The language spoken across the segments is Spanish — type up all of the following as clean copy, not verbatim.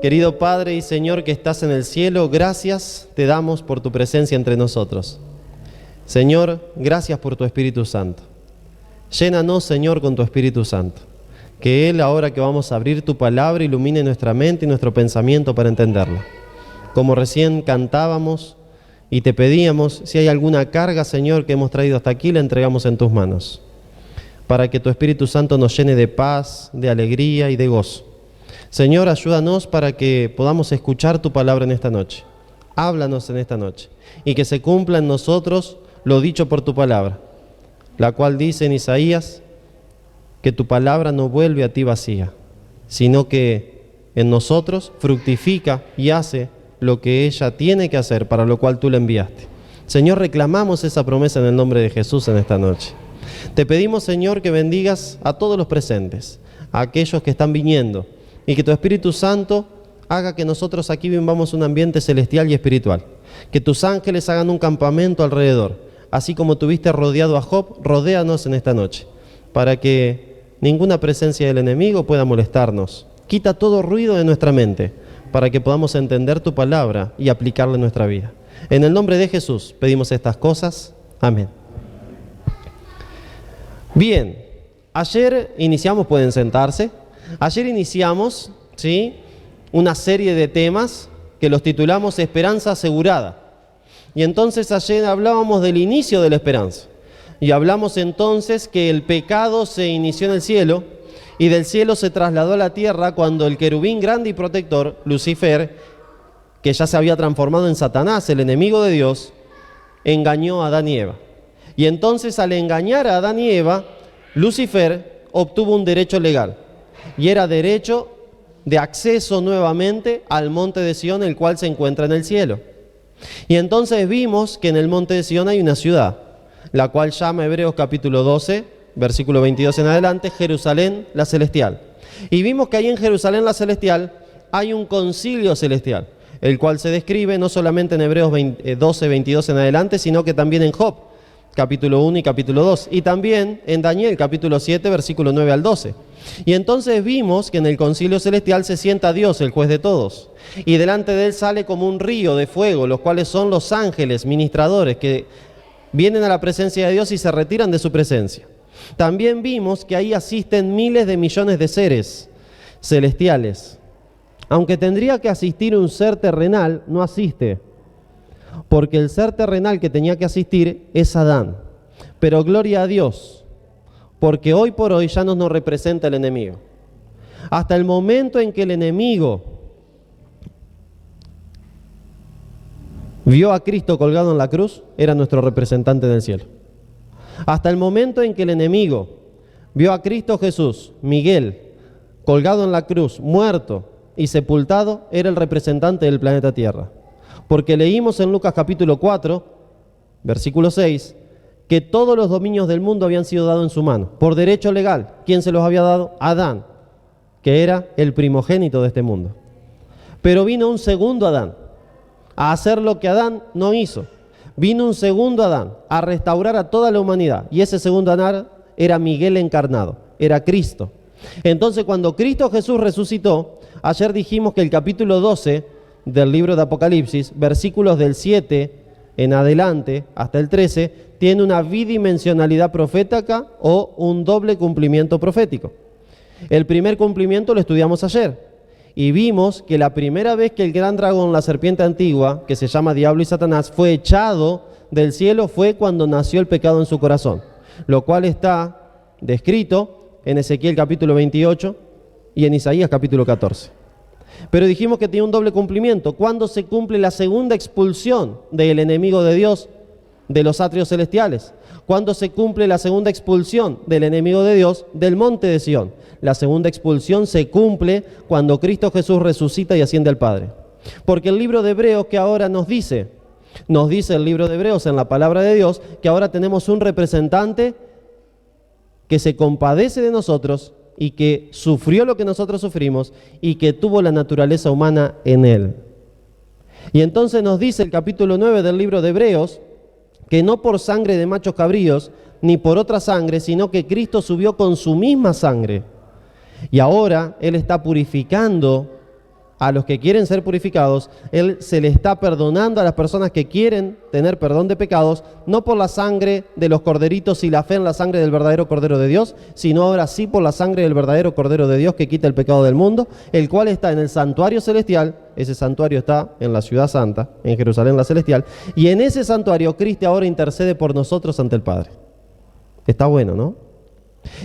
Querido Padre y Señor que estás en el cielo, gracias te damos por tu presencia entre nosotros. Señor, gracias por tu Espíritu Santo. Llénanos, Señor, con tu Espíritu Santo. Que Él, ahora que vamos a abrir tu palabra, ilumine nuestra mente y nuestro pensamiento para entenderla. Como recién cantábamos y te pedíamos, si hay alguna carga, Señor, que hemos traído hasta aquí, la entregamos en tus manos. Para que tu Espíritu Santo nos llene de paz, de alegría y de gozo. Señor, ayúdanos para que podamos escuchar tu palabra en esta noche. Háblanos en esta noche y que se cumpla en nosotros lo dicho por tu palabra, la cual dice en Isaías que tu palabra no vuelve a ti vacía, sino que en nosotros fructifica y hace lo que ella tiene que hacer, para lo cual tú la enviaste. Señor, reclamamos esa promesa en el nombre de Jesús en esta noche. Te pedimos, Señor, que bendigas a todos los presentes, a aquellos que están viniendo, y que tu Espíritu Santo haga que nosotros aquí vivamos un ambiente celestial y espiritual. Que tus ángeles hagan un campamento alrededor. Así como tuviste rodeado a Job, rodéanos en esta noche, para que ninguna presencia del enemigo pueda molestarnos. Quita todo ruido de nuestra mente, para que podamos entender tu palabra y aplicarla en nuestra vida. En el nombre de Jesús pedimos estas cosas. Amén. Bien, ayer iniciamos, pueden sentarse. Ayer iniciamos, ¿sí?, una serie de temas que los titulamos Esperanza Asegurada. Y entonces ayer hablábamos del inicio de la esperanza. Y hablamos entonces que el pecado se inició en el cielo y del cielo se trasladó a la tierra cuando el querubín grande y protector, Lucifer, que ya se había transformado en Satanás, el enemigo de Dios, engañó a Adán y Eva. Y entonces al engañar a Adán y Eva, Lucifer obtuvo un derecho legal. Y era derecho de acceso nuevamente al monte de Sión, el cual se encuentra en el cielo. Y entonces vimos que en el monte de Sión hay una ciudad, la cual llama Hebreos capítulo 12, versículo 22 en adelante, Jerusalén la celestial. Y vimos que ahí en Jerusalén la celestial hay un concilio celestial, el cual se describe no solamente en Hebreos 12, 22 en adelante, sino que también en Job, capítulo 1 y capítulo 2, y también en Daniel, capítulo 7, versículo 9 al 12. Y entonces vimos que en el concilio celestial se sienta Dios, el juez de todos, y delante de él sale como un río de fuego, los cuales son los ángeles ministradores que vienen a la presencia de Dios y se retiran de su presencia. También vimos que ahí asisten miles de millones de seres celestiales. Aunque tendría que asistir un ser terrenal, no asiste, porque el ser terrenal que tenía que asistir es Adán. Pero gloria a Dios, porque hoy por hoy ya no nos representa el enemigo. Hasta el momento en que el enemigo vio a Cristo colgado en la cruz, era nuestro representante en el cielo. Hasta el momento en que el enemigo vio a Cristo Jesús, Miguel, colgado en la cruz, muerto y sepultado, era el representante del planeta Tierra. Porque leímos en Lucas capítulo 4, versículo 6, que todos los dominios del mundo habían sido dados en su mano, por derecho legal. ¿Quién se los había dado? Adán, que era el primogénito de este mundo. Pero vino un segundo Adán a hacer lo que Adán no hizo. Vino un segundo Adán a restaurar a toda la humanidad, y ese segundo Adán era Miguel encarnado, era Cristo. Entonces, cuando Cristo Jesús resucitó, ayer dijimos que el capítulo 12 del libro de Apocalipsis, versículos del 7 en adelante hasta el 13, tiene una bidimensionalidad profética o un doble cumplimiento profético. El primer cumplimiento lo estudiamos ayer y vimos que la primera vez que el gran dragón, la serpiente antigua, que se llama Diablo y Satanás, fue echado del cielo fue cuando nació el pecado en su corazón, lo cual está descrito en Ezequiel capítulo 28 y en Isaías capítulo 14. Pero dijimos que tiene un doble cumplimiento. ¿Cuándo se cumple la segunda expulsión del enemigo de Dios de los atrios celestiales? ¿Cuándo se cumple la segunda expulsión del enemigo de Dios del monte de Sión? La segunda expulsión se cumple cuando Cristo Jesús resucita y asciende al Padre. Porque el libro de Hebreos que ahora nos dice el libro de Hebreos en la palabra de Dios, que ahora tenemos un representante que se compadece de nosotros y que sufrió lo que nosotros sufrimos y que tuvo la naturaleza humana en él. Y entonces nos dice el capítulo 9 del libro de Hebreos que no por sangre de machos cabríos ni por otra sangre, sino que Cristo subió con su misma sangre. Y ahora Él está purificando a los que quieren ser purificados. Él se le está perdonando a las personas que quieren tener perdón de pecados, no por la sangre de los corderitos y la fe en la sangre del verdadero Cordero de Dios, sino ahora sí por la sangre del verdadero Cordero de Dios que quita el pecado del mundo, el cual está en el santuario celestial. Ese santuario está en la ciudad santa, en Jerusalén la celestial, y en ese santuario Cristo ahora intercede por nosotros ante el Padre. Está bueno, ¿no?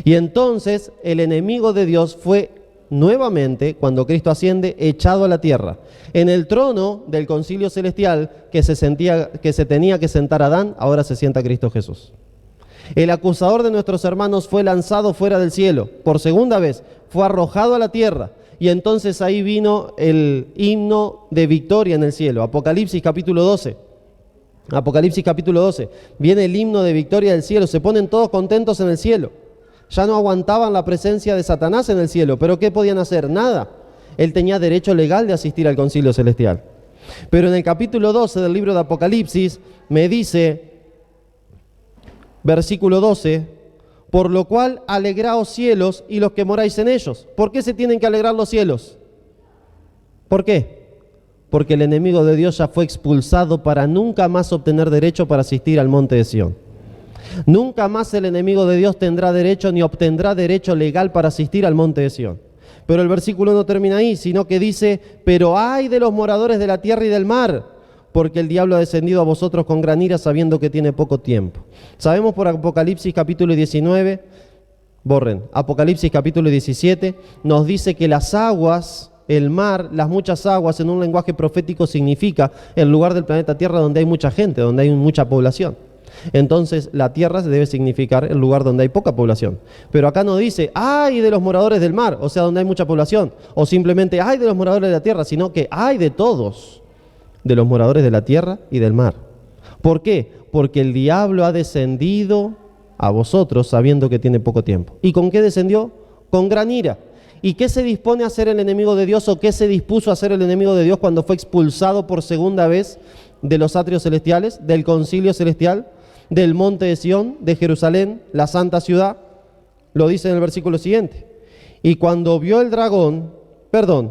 Y entonces el enemigo de Dios fue nuevamente, cuando Cristo asciende, echado a la tierra. En el trono del concilio celestial que se tenía que sentar Adán, ahora se sienta Cristo Jesús. El acusador de nuestros hermanos fue lanzado fuera del cielo. Por segunda vez, fue arrojado a la tierra. Y entonces ahí vino el himno de victoria en el cielo. Apocalipsis capítulo 12. Apocalipsis capítulo 12. Viene el himno de victoria del cielo. Se ponen todos contentos en el cielo. Ya no aguantaban la presencia de Satanás en el cielo, pero ¿qué podían hacer? Nada. Él tenía derecho legal de asistir al concilio celestial. Pero en el capítulo 12 del libro de Apocalipsis me dice, versículo 12, por lo cual alegraos cielos y los que moráis en ellos. ¿Por qué se tienen que alegrar los cielos? ¿Por qué? Porque el enemigo de Dios ya fue expulsado para nunca más obtener derecho para asistir al monte de Sión. Nunca más el enemigo de Dios tendrá derecho ni obtendrá derecho legal para asistir al monte de Sión. Pero el versículo no termina ahí, sino que dice, pero ay de los moradores de la tierra y del mar, porque el diablo ha descendido a vosotros con gran ira sabiendo que tiene poco tiempo. Sabemos por Apocalipsis capítulo 19, Apocalipsis capítulo 17, nos dice que las aguas, el mar, las muchas aguas en un lenguaje profético significa el lugar del planeta Tierra donde hay mucha gente, donde hay mucha población. Entonces la tierra debe significar el lugar donde hay poca población. Pero acá no dice, ay de los moradores del mar, o sea, donde hay mucha población, o simplemente ay de los moradores de la tierra, sino que ay de todos, de los moradores de la tierra y del mar. ¿Por qué? Porque el diablo ha descendido a vosotros sabiendo que tiene poco tiempo. ¿Y con qué descendió? Con gran ira. ¿Y qué se dispone a hacer el enemigo de Dios o qué se dispuso a hacer el enemigo de Dios cuando fue expulsado por segunda vez de los atrios celestiales, del concilio celestial, del monte de Sión, de Jerusalén, la santa ciudad? Lo dice en el versículo siguiente. Y cuando vio el dragón,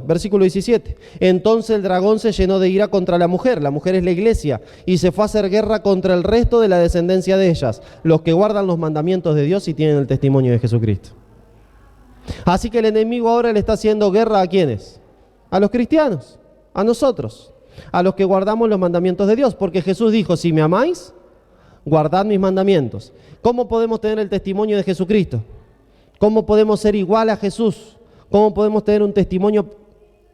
versículo 17, entonces el dragón se llenó de ira contra la mujer es la iglesia, y se fue a hacer guerra contra el resto de la descendencia de ellas, los que guardan los mandamientos de Dios y tienen el testimonio de Jesucristo. Así que el enemigo ahora le está haciendo guerra ¿a quiénes? A los cristianos, a nosotros, a los que guardamos los mandamientos de Dios, porque Jesús dijo, si me amáis, guardad mis mandamientos. ¿Cómo podemos tener el testimonio de Jesucristo? ¿Cómo podemos ser igual a Jesús? ¿Cómo podemos tener un testimonio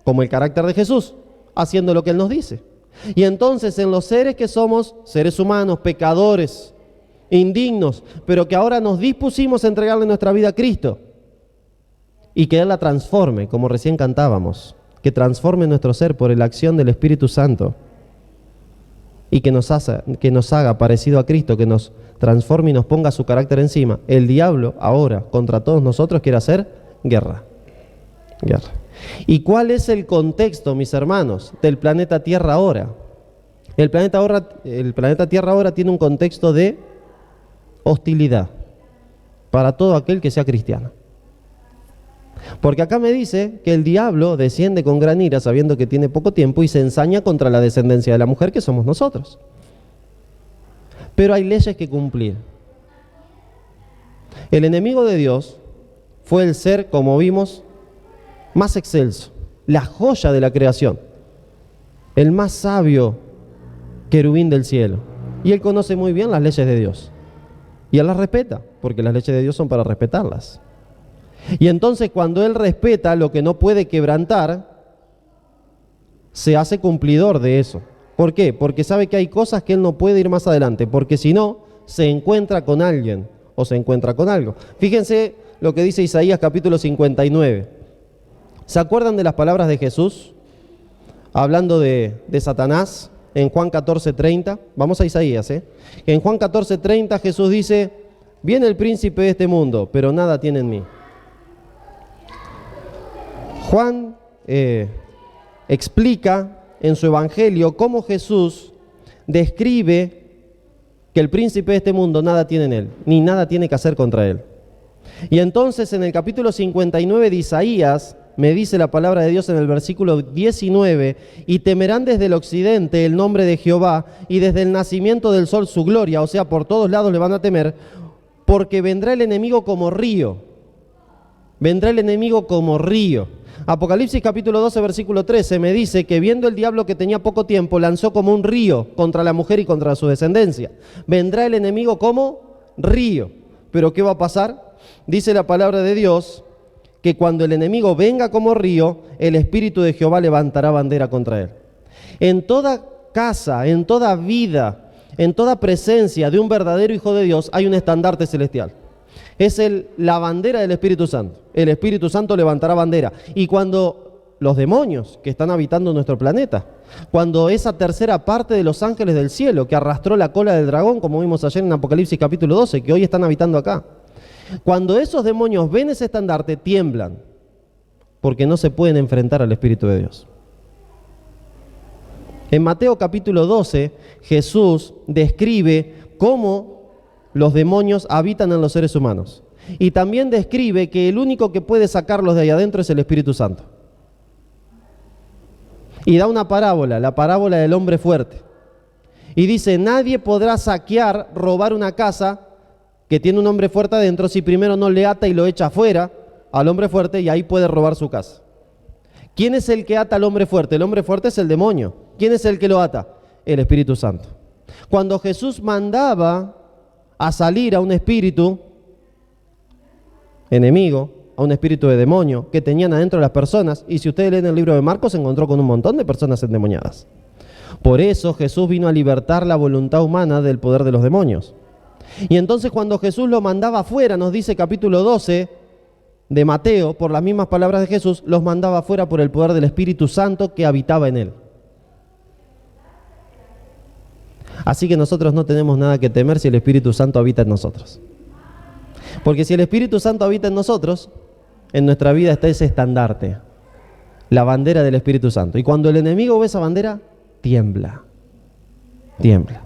como el carácter de Jesús? Haciendo lo que Él nos dice. Y entonces en los seres que somos, seres humanos, pecadores, indignos, pero que ahora nos dispusimos a entregarle nuestra vida a Cristo y que Él la transforme, como recién cantábamos, que transforme nuestro ser por la acción del Espíritu Santo y que nos haga parecido a Cristo, que nos transforme y nos ponga su carácter encima. El diablo ahora contra todos nosotros quiere hacer guerra. ¿Y cuál es el contexto, mis hermanos, del planeta Tierra ahora? El planeta Tierra ahora tiene un contexto de hostilidad para todo aquel que sea cristiano. Porque acá me dice que el diablo desciende con gran ira sabiendo que tiene poco tiempo y se ensaña contra la descendencia de la mujer que somos nosotros. Pero hay leyes que cumplir. El enemigo de Dios fue el ser, como vimos, más excelso, la joya de la creación, el más sabio querubín del cielo. Y él conoce muy bien las leyes de Dios. Y él las respeta, porque las leyes de Dios son para respetarlas. Y entonces cuando él respeta lo que no puede quebrantar, se hace cumplidor de eso. ¿Por qué? Porque sabe que hay cosas que él no puede ir más adelante, porque si no, se encuentra con alguien o se encuentra con algo. Fíjense lo que dice Isaías capítulo 59. ¿Se acuerdan de las palabras de Jesús? Hablando de Satanás en Juan 14:30. Vamos a Isaías, En Juan 14:30 Jesús dice, viene el príncipe de este mundo, pero nada tiene en mí. Juan explica en su evangelio cómo Jesús describe que el príncipe de este mundo nada tiene en él, ni nada tiene que hacer contra él. Y entonces en el capítulo 59 de Isaías, me dice la palabra de Dios en el versículo 19, y temerán desde el occidente el nombre de Jehová, y desde el nacimiento del sol su gloria, o sea, por todos lados le van a temer, porque vendrá el enemigo como río. Vendrá el enemigo como río. Apocalipsis capítulo 12, versículo 13, me dice que viendo el diablo que tenía poco tiempo, lanzó como un río contra la mujer y contra su descendencia. Vendrá el enemigo como río. ¿Pero qué va a pasar? Dice la palabra de Dios que cuando el enemigo venga como río, el Espíritu de Jehová levantará bandera contra él. En toda casa, en toda vida, en toda presencia de un verdadero Hijo de Dios hay un estandarte celestial. Es la bandera del Espíritu Santo. El Espíritu Santo levantará bandera. Y cuando los demonios que están habitando nuestro planeta, cuando esa tercera parte de los ángeles del cielo que arrastró la cola del dragón, como vimos ayer en Apocalipsis capítulo 12, que hoy están habitando acá, cuando esos demonios ven ese estandarte, tiemblan, porque no se pueden enfrentar al Espíritu de Dios. En Mateo capítulo 12, Jesús describe cómo los demonios habitan en los seres humanos. Y también describe que el único que puede sacarlos de ahí adentro es el Espíritu Santo. Y da una parábola, la parábola del hombre fuerte. Y dice, nadie podrá saquear, robar una casa que tiene un hombre fuerte adentro si primero no le ata y lo echa afuera al hombre fuerte, y ahí puede robar su casa. ¿Quién es el que ata al hombre fuerte? El hombre fuerte es el demonio. ¿Quién es el que lo ata? El Espíritu Santo. Cuando Jesús mandaba a salir a un espíritu enemigo, a un espíritu de demonio que tenían adentro las personas, y si ustedes leen el libro de Marcos, se encontró con un montón de personas endemoniadas. Por eso Jesús vino a libertar la voluntad humana del poder de los demonios. Y entonces cuando Jesús lo mandaba afuera, nos dice capítulo 12 de Mateo, por las mismas palabras de Jesús, los mandaba afuera por el poder del Espíritu Santo que habitaba en él. Así que nosotros no tenemos nada que temer si el Espíritu Santo habita en nosotros. Porque si el Espíritu Santo habita en nosotros, en nuestra vida está ese estandarte, la bandera del Espíritu Santo. Y cuando el enemigo ve esa bandera, tiembla. Tiembla.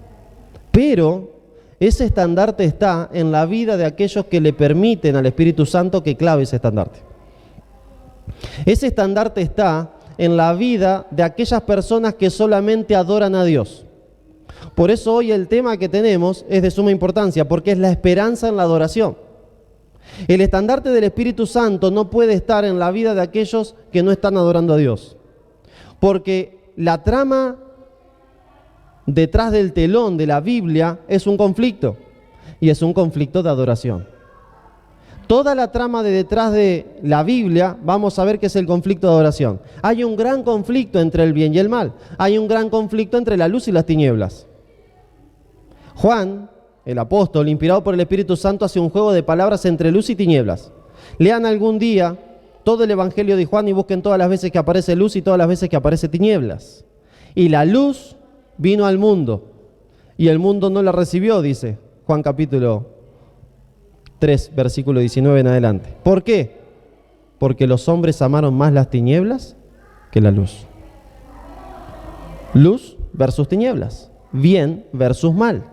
Pero ese estandarte está en la vida de aquellos que le permiten al Espíritu Santo que clave ese estandarte. Ese estandarte está en la vida de aquellas personas que solamente adoran a Dios. Por eso hoy el tema que tenemos es de suma importancia, porque es la esperanza en la adoración. El estandarte del Espíritu Santo no puede estar en la vida de aquellos que no están adorando a Dios. Porque la trama detrás del telón de la Biblia es un conflicto, y es un conflicto de adoración. Toda la trama de detrás de la Biblia, vamos a ver que es el conflicto de adoración. Hay un gran conflicto entre el bien y el mal. Hay un gran conflicto entre la luz y las tinieblas. Juan, el apóstol, inspirado por el Espíritu Santo, hace un juego de palabras entre luz y tinieblas. Lean algún día todo el Evangelio de Juan y busquen todas las veces que aparece luz y todas las veces que aparece tinieblas. Y la luz vino al mundo, y el mundo no la recibió, dice Juan capítulo 3, versículo 19 en adelante. ¿Por qué? Porque los hombres amaron más las tinieblas que la luz. Luz versus tinieblas, bien versus mal.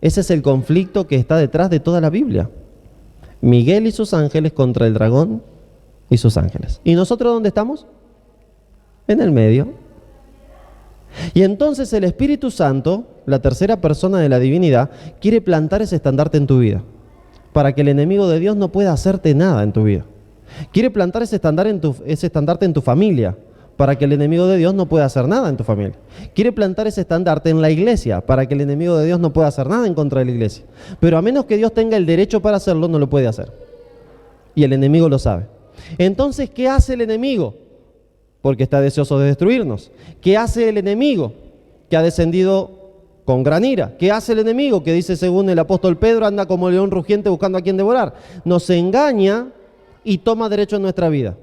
Ese es el conflicto que está detrás de toda la Biblia. Miguel y sus ángeles contra el dragón y sus ángeles. ¿Y nosotros dónde estamos? En el medio. Y entonces el Espíritu Santo, la tercera persona de la divinidad, quiere plantar ese estandarte en tu vida, para que el enemigo de Dios no pueda hacerte nada en tu vida. Quiere plantar ese estandarte en tu familia, para que el enemigo de Dios no pueda hacer nada en tu familia. Quiere plantar ese estandarte en la iglesia, para que el enemigo de Dios no pueda hacer nada en contra de la iglesia. Pero a menos que Dios tenga el derecho para hacerlo, no lo puede hacer. Y el enemigo lo sabe. Entonces, ¿qué hace el enemigo? Porque está deseoso de destruirnos. ¿Qué hace el enemigo? Que ha descendido con gran ira. ¿Qué hace el enemigo? Que dice según el apóstol Pedro, anda como león rugiente buscando a quien devorar. Nos engaña y toma derecho en nuestra vida.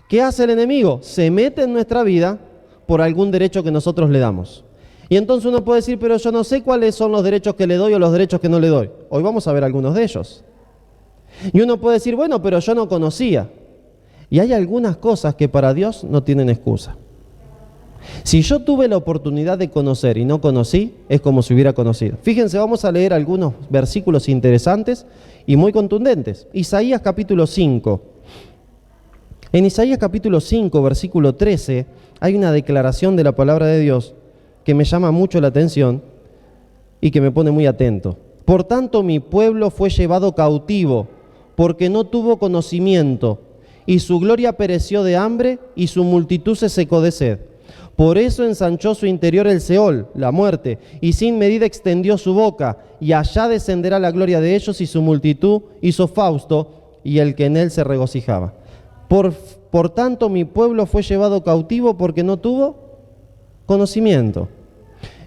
¿Qué hace el enemigo? Se mete en nuestra vida por algún derecho que nosotros le damos. Y entonces uno puede decir, pero yo no sé cuáles son los derechos que le doy o los derechos que no le doy. Hoy vamos a ver algunos de ellos. Y uno puede decir, bueno, pero yo no conocía. Y hay algunas cosas que para Dios no tienen excusa. Si yo tuve la oportunidad de conocer y no conocí, es como si hubiera conocido. Fíjense, vamos a leer algunos versículos interesantes y muy contundentes. Isaías capítulo 5. En Isaías capítulo 5, versículo 13, hay una declaración de la palabra de Dios que me llama mucho la atención y que me pone muy atento. Por tanto, mi pueblo fue llevado cautivo, porque no tuvo conocimiento, y su gloria pereció de hambre, y su multitud se secó de sed. Por eso ensanchó su interior el Seol, la muerte, y sin medida extendió su boca, y allá descenderá la gloria de ellos, y su multitud hizo fausto, y el que en él se regocijaba. Por tanto, mi pueblo fue llevado cautivo porque no tuvo conocimiento.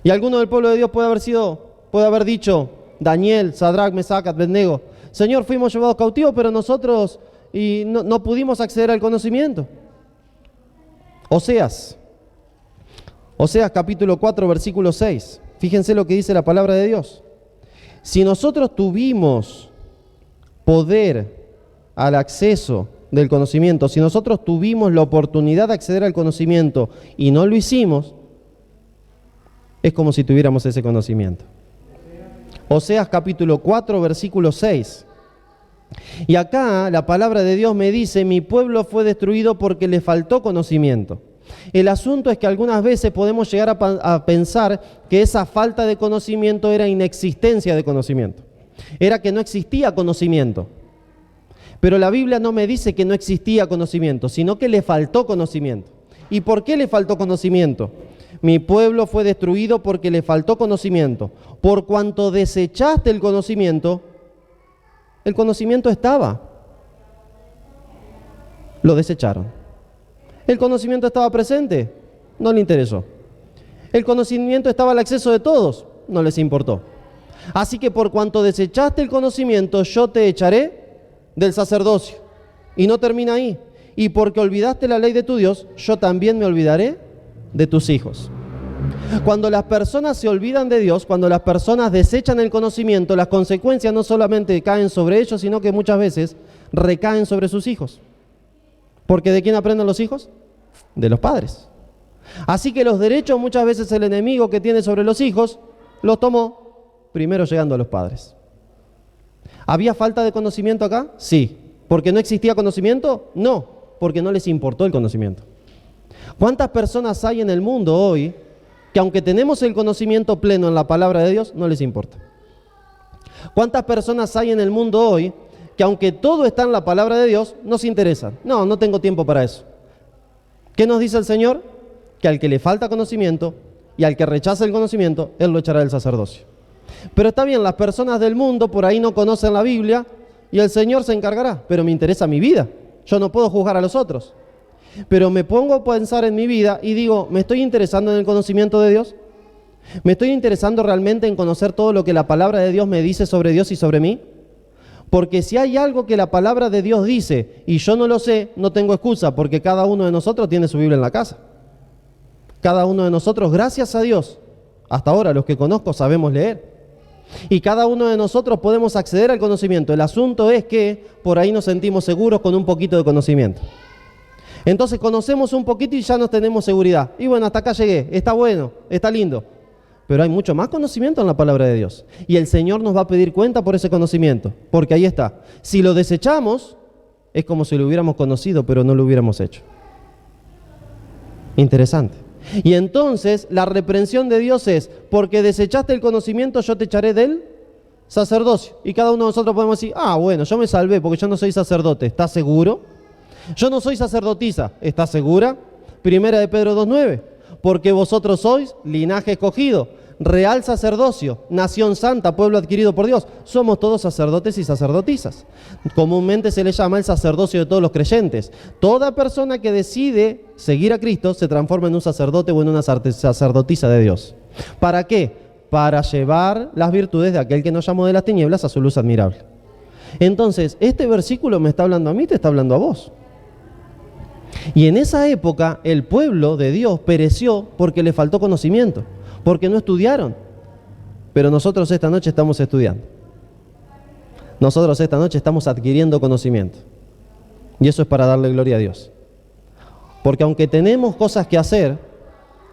Y alguno del pueblo de Dios puede haber dicho, Daniel, Sadrac, Mesac, Abednego, Señor, fuimos llevados cautivos, pero nosotros no pudimos acceder al conocimiento. Oseas capítulo 4, versículo 6. Fíjense lo que dice la palabra de Dios. Si nosotros tuvimos poder al acceso del conocimiento, si nosotros tuvimos la oportunidad de acceder al conocimiento y no lo hicimos, es como si tuviéramos ese conocimiento. Oseas capítulo 4, versículo 6. Y acá la palabra de Dios me dice, mi pueblo fue destruido porque le faltó conocimiento. El asunto es que algunas veces podemos llegar a pensar que esa falta de conocimiento era inexistencia de conocimiento. Era que no existía conocimiento. Pero la Biblia no me dice que no existía conocimiento, sino que le faltó conocimiento. ¿Y por qué le faltó conocimiento? Mi pueblo fue destruido porque le faltó conocimiento. Por cuanto desechaste el conocimiento estaba. Lo desecharon. El conocimiento estaba presente, no le interesó. El conocimiento estaba al acceso de todos, no les importó. Así que por cuanto desechaste el conocimiento, yo te echaré del sacerdocio. Y no termina ahí. Y porque olvidaste la ley de tu Dios, yo también me olvidaré de tus hijos. Cuando las personas se olvidan de Dios, cuando las personas desechan el conocimiento, las consecuencias no solamente caen sobre ellos, sino que muchas veces recaen sobre sus hijos. Porque ¿de quién aprenden los hijos? De los padres. Así que los derechos muchas veces el enemigo que tiene sobre los hijos los tomó primero llegando a los padres. ¿Había falta de conocimiento acá? Sí. ¿Porque no existía conocimiento? No, porque no les importó el conocimiento. ¿Cuántas personas hay en el mundo hoy que aunque tenemos el conocimiento pleno en la palabra de Dios, no les importa? ¿Cuántas personas hay en el mundo hoy que aunque todo está en la palabra de Dios, no se interesan? No tengo tiempo para eso. ¿Qué nos dice el Señor? Que al que le falta conocimiento y al que rechaza el conocimiento, Él lo echará del sacerdocio. Pero está bien, las personas del mundo por ahí no conocen la Biblia y el Señor se encargará, pero me interesa mi vida. Yo no puedo juzgar a los otros. Pero me pongo a pensar en mi vida y digo, ¿me estoy interesando en el conocimiento de Dios? ¿Me estoy interesando realmente en conocer todo lo que la palabra de Dios me dice sobre Dios y sobre mí? Porque si hay algo que la palabra de Dios dice y yo no lo sé, no tengo excusa, porque cada uno de nosotros tiene su Biblia en la casa. Cada uno de nosotros, gracias a Dios, hasta ahora los que conozco sabemos leer. Y cada uno de nosotros podemos acceder al conocimiento. El asunto es que por ahí nos sentimos seguros con un poquito de conocimiento. Entonces conocemos un poquito y ya nos tenemos seguridad. Y bueno, hasta acá llegué, está bueno, está lindo. Pero hay mucho más conocimiento en la palabra de Dios. Y el Señor nos va a pedir cuenta por ese conocimiento. Porque ahí está. Si lo desechamos, es como si lo hubiéramos conocido, pero no lo hubiéramos hecho. Interesante. Y entonces la reprensión de Dios es, porque desechaste el conocimiento, yo te echaré del sacerdocio. Y cada uno de nosotros podemos decir, bueno, yo me salvé porque yo no soy sacerdote. ¿Estás seguro? Yo no soy sacerdotisa. ¿Estás segura? Primera de Pedro 2:9. Porque vosotros sois linaje escogido, real sacerdocio, nación santa, pueblo adquirido por Dios. Somos todos sacerdotes y sacerdotisas. Comúnmente se le llama el sacerdocio de todos los creyentes. Toda persona que decide seguir a Cristo se transforma en un sacerdote o en una sacerdotisa de Dios. ¿Para qué? Para llevar las virtudes de aquel que nos llamó de las tinieblas a su luz admirable. Entonces, este versículo me está hablando a mí, te está hablando a vos. Y en esa época el pueblo de Dios pereció porque le faltó conocimiento, porque no estudiaron. Pero nosotros esta noche estamos estudiando. Nosotros esta noche estamos adquiriendo conocimiento. Y eso es para darle gloria a Dios. Porque aunque tenemos cosas que hacer,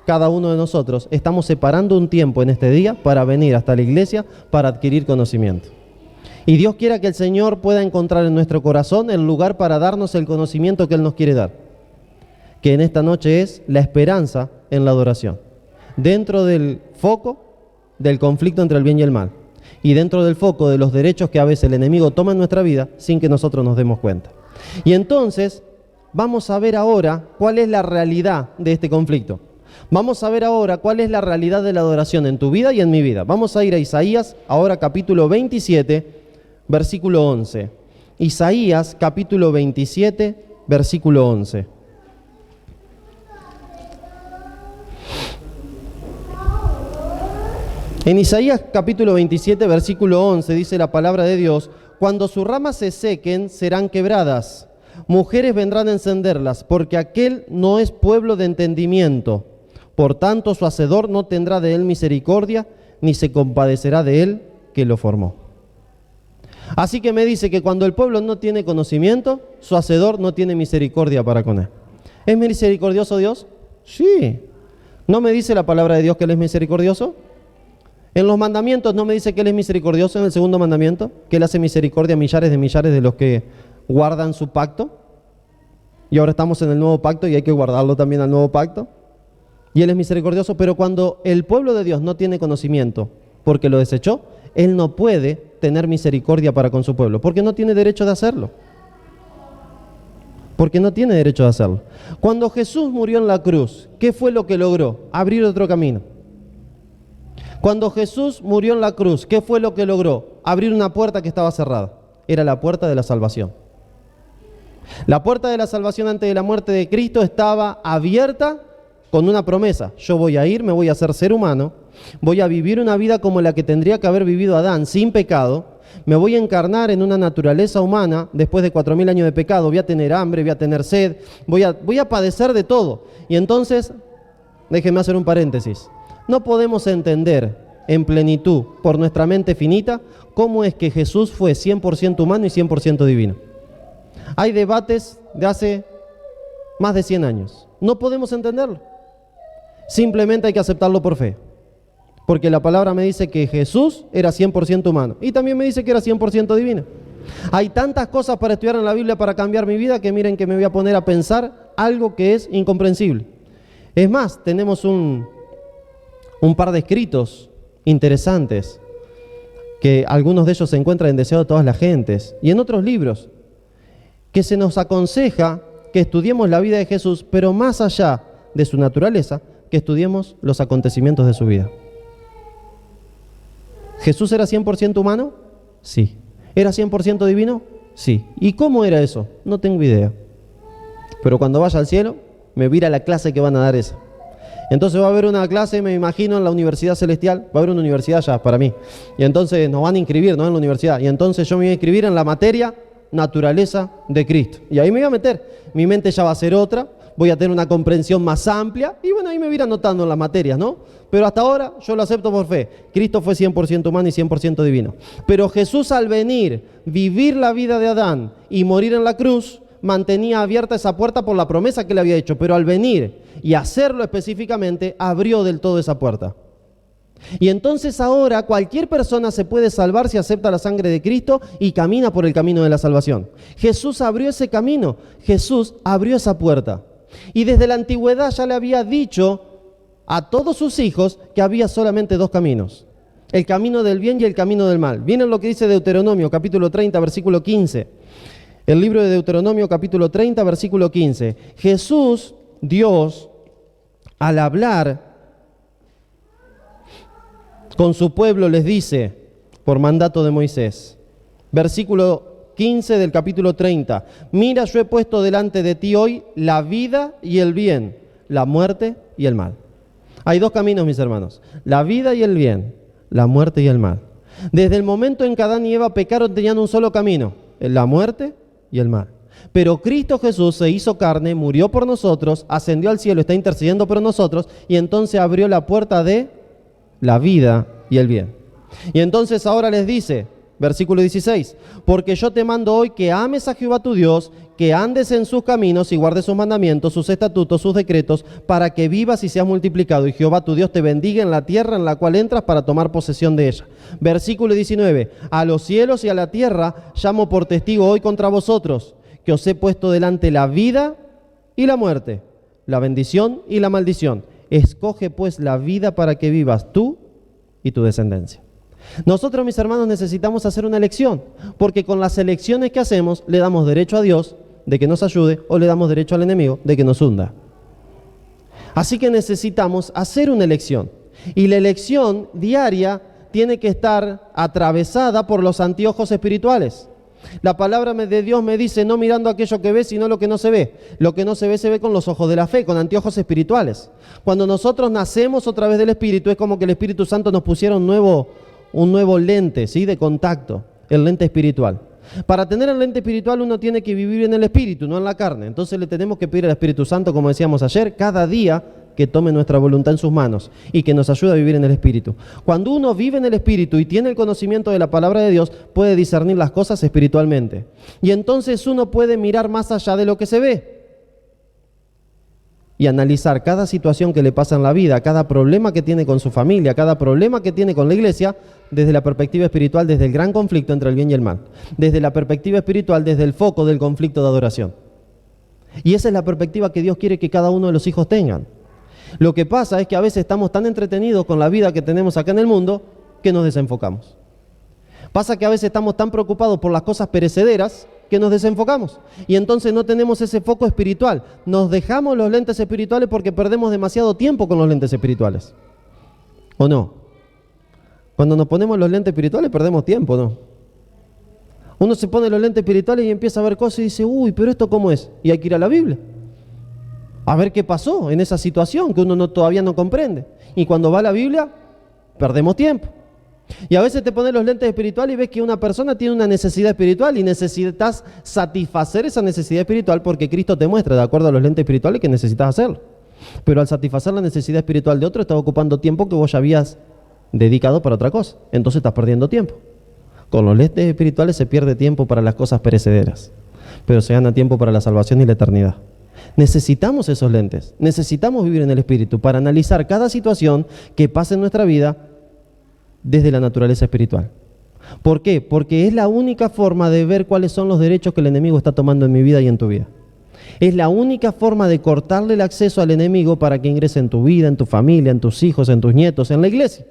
cada uno de nosotros, estamos separando un tiempo en este día para venir hasta la iglesia para adquirir conocimiento. Y Dios quiera que el Señor pueda encontrar en nuestro corazón el lugar para darnos el conocimiento que Él nos quiere dar, que en esta noche es la esperanza en la adoración, dentro del foco del conflicto entre el bien y el mal, y dentro del foco de los derechos que a veces el enemigo toma en nuestra vida sin que nosotros nos demos cuenta. Y entonces vamos a ver ahora cuál es la realidad de este conflicto. Vamos a ver ahora cuál es la realidad de la adoración en tu vida y en mi vida. Vamos a ir a Isaías, ahora capítulo 27, versículo 11. Isaías, capítulo 27, versículo 11. En Isaías, capítulo 27, versículo 11, dice la palabra de Dios: cuando sus ramas se sequen, serán quebradas. Mujeres vendrán a encenderlas, porque aquel no es pueblo de entendimiento. Por tanto, su hacedor no tendrá de él misericordia, ni se compadecerá de él que lo formó. Así que me dice que cuando el pueblo no tiene conocimiento, su hacedor no tiene misericordia para con él. ¿Es misericordioso Dios? Sí. ¿No me dice la palabra de Dios que Él es misericordioso? En los mandamientos no me dice que Él es misericordioso en el segundo mandamiento, que Él hace misericordia a millares de los que guardan su pacto. Y ahora estamos en el nuevo pacto y hay que guardarlo también al nuevo pacto. Y Él es misericordioso, pero cuando el pueblo de Dios no tiene conocimiento porque lo desechó, Él no puede tener misericordia para con su pueblo, porque no tiene derecho de hacerlo. Porque no tiene derecho de hacerlo. Cuando Jesús murió en la cruz, ¿qué fue lo que logró? Abrir otro camino. Cuando Jesús murió en la cruz, ¿qué fue lo que logró? Abrir una puerta que estaba cerrada. Era la puerta de la salvación. La puerta de la salvación antes de la muerte de Cristo estaba abierta con una promesa: yo voy a ir, me voy a hacer ser humano, voy a vivir una vida como la que tendría que haber vivido Adán, sin pecado, me voy a encarnar en una naturaleza humana después de 4000 años de pecado, voy a tener hambre, voy a tener sed, voy a padecer de todo. Y entonces, déjenme hacer un paréntesis, no podemos entender en plenitud por nuestra mente finita cómo es que Jesús fue 100% humano y 100% divino. Hay debates de hace más de 100 años. No podemos entenderlo. Simplemente hay que aceptarlo por fe. Porque la palabra me dice que Jesús era 100% humano y también me dice que era 100% divino. Hay tantas cosas para estudiar en la Biblia para cambiar mi vida que miren que me voy a poner a pensar algo que es incomprensible. Es más, tenemos un par de escritos interesantes que algunos de ellos se encuentran en Deseo de todas las gentes y en otros libros que se nos aconseja que estudiemos la vida de Jesús, pero más allá de su naturaleza, que estudiemos los acontecimientos de su vida. ¿Jesús era 100% humano? Sí. ¿Era 100% divino? Sí. ¿Y cómo era eso? No tengo idea. Pero cuando vaya al cielo, me voy a ir a la clase que van a dar esa. Entonces va a haber una clase, me imagino, en la Universidad Celestial. Va a haber una universidad ya para mí. Y entonces nos van a inscribir, ¿no?, en la universidad. Y entonces yo me voy a inscribir en la materia naturaleza de Cristo. Y ahí me voy a meter. Mi mente ya va a ser otra. Voy a tener una comprensión más amplia. Y bueno, ahí me voy a ir anotando en las materias, ¿no? Pero hasta ahora yo lo acepto por fe. Cristo fue 100% humano y 100% divino. Pero Jesús, al venir, vivir la vida de Adán y morir en la cruz, mantenía abierta esa puerta por la promesa que le había hecho. Pero al venir y hacerlo específicamente, abrió del todo esa puerta. Y entonces ahora cualquier persona se puede salvar si acepta la sangre de Cristo y camina por el camino de la salvación. Jesús abrió ese camino. Jesús abrió esa puerta. Y desde la antigüedad ya le había dicho a todos sus hijos que había solamente dos caminos: el camino del bien y el camino del mal. Miren lo que dice Deuteronomio capítulo 30 versículo 15. El libro de Deuteronomio capítulo 30 versículo 15. Jesús, Dios, al hablar con su pueblo les dice por mandato de Moisés, versículo 15 del capítulo 30: mira, yo he puesto delante de ti hoy la vida y el bien, la muerte y el mal. Hay dos caminos, mis hermanos: la vida y el bien, la muerte y el mal. Desde el momento en que Adán y Eva pecaron tenían un solo camino: la muerte y el mal. Pero Cristo Jesús se hizo carne, murió por nosotros, ascendió al cielo, está intercediendo por nosotros y entonces abrió la puerta de la vida y el bien. Y entonces ahora les dice, versículo 16. Porque yo te mando hoy que ames a Jehová tu Dios, que andes en sus caminos y guardes sus mandamientos, sus estatutos, sus decretos, para que vivas y seas multiplicado. Y Jehová tu Dios te bendiga en la tierra en la cual entras para tomar posesión de ella. Versículo 19. A los cielos y a la tierra llamo por testigo hoy contra vosotros, que os he puesto delante la vida y la muerte, la bendición y la maldición. Escoge pues la vida para que vivas tú y tu descendencia. Nosotros, mis hermanos, necesitamos hacer una elección, porque con las elecciones que hacemos le damos derecho a Dios de que nos ayude o le damos derecho al enemigo de que nos hunda. Así que necesitamos hacer una elección, y la elección diaria tiene que estar atravesada por los anteojos espirituales. La palabra de Dios me dice, no mirando aquello que ve, sino lo que no se ve. Lo que no se ve con los ojos de la fe, con anteojos espirituales. Cuando nosotros nacemos otra vez del Espíritu, es como que el Espíritu Santo nos pusiera un nuevo lente, ¿sí?, de contacto, el lente espiritual. Para tener el lente espiritual uno tiene que vivir en el Espíritu, no en la carne. Entonces le tenemos que pedir al Espíritu Santo, como decíamos ayer, cada día que tome nuestra voluntad en sus manos y que nos ayude a vivir en el Espíritu. Cuando uno vive en el Espíritu y tiene el conocimiento de la palabra de Dios, puede discernir las cosas espiritualmente. Y entonces uno puede mirar más allá de lo que se ve y analizar cada situación que le pasa en la vida, cada problema que tiene con su familia, cada problema que tiene con la iglesia, desde la perspectiva espiritual, desde el gran conflicto entre el bien y el mal. Desde la perspectiva espiritual, desde el foco del conflicto de adoración. Y esa es la perspectiva que Dios quiere que cada uno de los hijos tengan. Lo que pasa es que a veces estamos tan entretenidos con la vida que tenemos acá en el mundo que nos desenfocamos. Pasa que a veces estamos tan preocupados por las cosas perecederas que nos desenfocamos y entonces no tenemos ese foco espiritual. Nos dejamos los lentes espirituales porque perdemos demasiado tiempo con los lentes espirituales. ¿O no? Cuando nos ponemos los lentes espirituales perdemos tiempo, ¿no? Uno se pone los lentes espirituales y empieza a ver cosas y dice, uy, pero ¿esto cómo es? Y hay que ir a la Biblia a ver qué pasó en esa situación que uno todavía no comprende. Y cuando va a la Biblia, perdemos tiempo. Y a veces te pones los lentes espirituales y ves que una persona tiene una necesidad espiritual y necesitas satisfacer esa necesidad espiritual porque Cristo te muestra, de acuerdo a los lentes espirituales, que necesitas hacerlo. Pero al satisfacer la necesidad espiritual de otro, estás ocupando tiempo que vos ya habías dedicado para otra cosa. Entonces estás perdiendo tiempo. Con los lentes espirituales se pierde tiempo para las cosas perecederas, pero se gana tiempo para la salvación y la eternidad. Necesitamos esos lentes, necesitamos vivir en el Espíritu para analizar cada situación que pasa en nuestra vida desde la naturaleza espiritual. ¿Por qué? Porque es la única forma de ver cuáles son los derechos que el enemigo está tomando en mi vida y en tu vida. Es la única forma de cortarle el acceso al enemigo para que ingrese en tu vida, en tu familia, en tus hijos, en tus nietos, en la iglesia.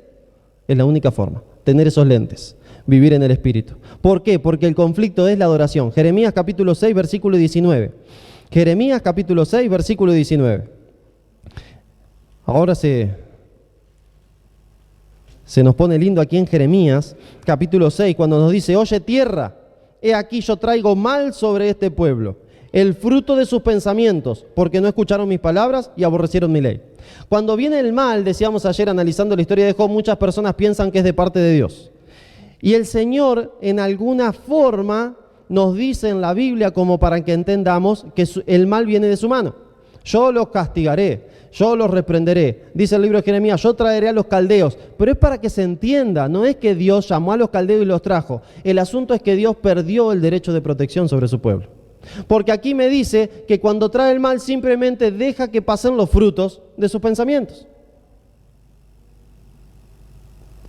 Es la única forma, tener esos lentes, vivir en el Espíritu. ¿Por qué? Porque el conflicto es la adoración. Jeremías capítulo 6, versículo 19. Jeremías capítulo 6, versículo 19. Ahora se nos pone lindo aquí en Jeremías capítulo 6 cuando nos dice, oye tierra, he aquí yo traigo mal sobre este pueblo, el fruto de sus pensamientos, porque no escucharon mis palabras y aborrecieron mi ley. Cuando viene el mal, decíamos ayer analizando la historia de Job, muchas personas piensan que es de parte de Dios. Y el Señor en alguna forma nos dice en la Biblia, como para que entendamos, que el mal viene de su mano. Yo los castigaré, yo los reprenderé. Dice el libro de Jeremías, yo traeré a los caldeos. Pero es para que se entienda, no es que Dios llamó a los caldeos y los trajo. El asunto es que Dios perdió el derecho de protección sobre su pueblo. Porque aquí me dice que cuando trae el mal simplemente deja que pasen los frutos de sus pensamientos.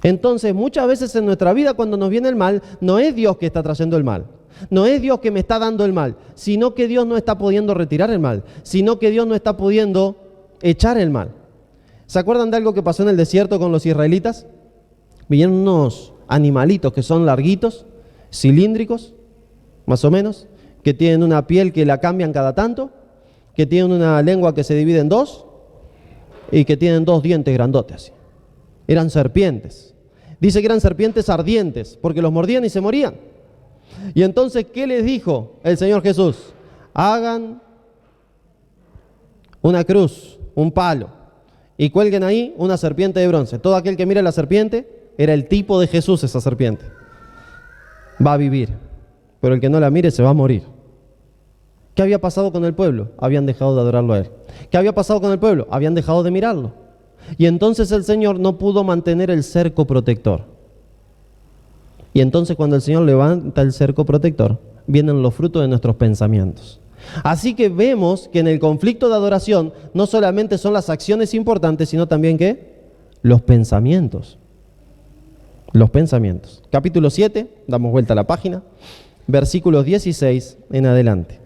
Entonces muchas veces en nuestra vida cuando nos viene el mal, no es Dios que está trayendo el mal. No es Dios que me está dando el mal, sino que Dios no está pudiendo retirar el mal, sino que Dios no está pudiendo echar el mal. ¿Se acuerdan de algo que pasó en el desierto con los israelitas? Vinieron unos animalitos que son larguitos, cilíndricos, más o menos, que tienen una piel que la cambian cada tanto, que tienen una lengua que se divide en dos y que tienen dos dientes grandotes. Eran serpientes. Dice que eran serpientes ardientes porque los mordían y se morían. Y entonces, ¿qué les dijo el Señor Jesús? Hagan una cruz, un palo, y cuelguen ahí una serpiente de bronce. Todo aquel que mire la serpiente, era el tipo de Jesús esa serpiente. Va a vivir, pero el que no la mire se va a morir. ¿Qué había pasado con el pueblo? Habían dejado de adorarlo a Él. ¿Qué había pasado con el pueblo? Habían dejado de mirarlo. Y entonces el Señor no pudo mantener el cerco protector. Y entonces cuando el Señor levanta el cerco protector, vienen los frutos de nuestros pensamientos. Así que vemos que en el conflicto de adoración no solamente son las acciones importantes, sino también ¿qué? Los pensamientos. Los pensamientos. Capítulo 7, damos vuelta a la página, versículos 16 en adelante.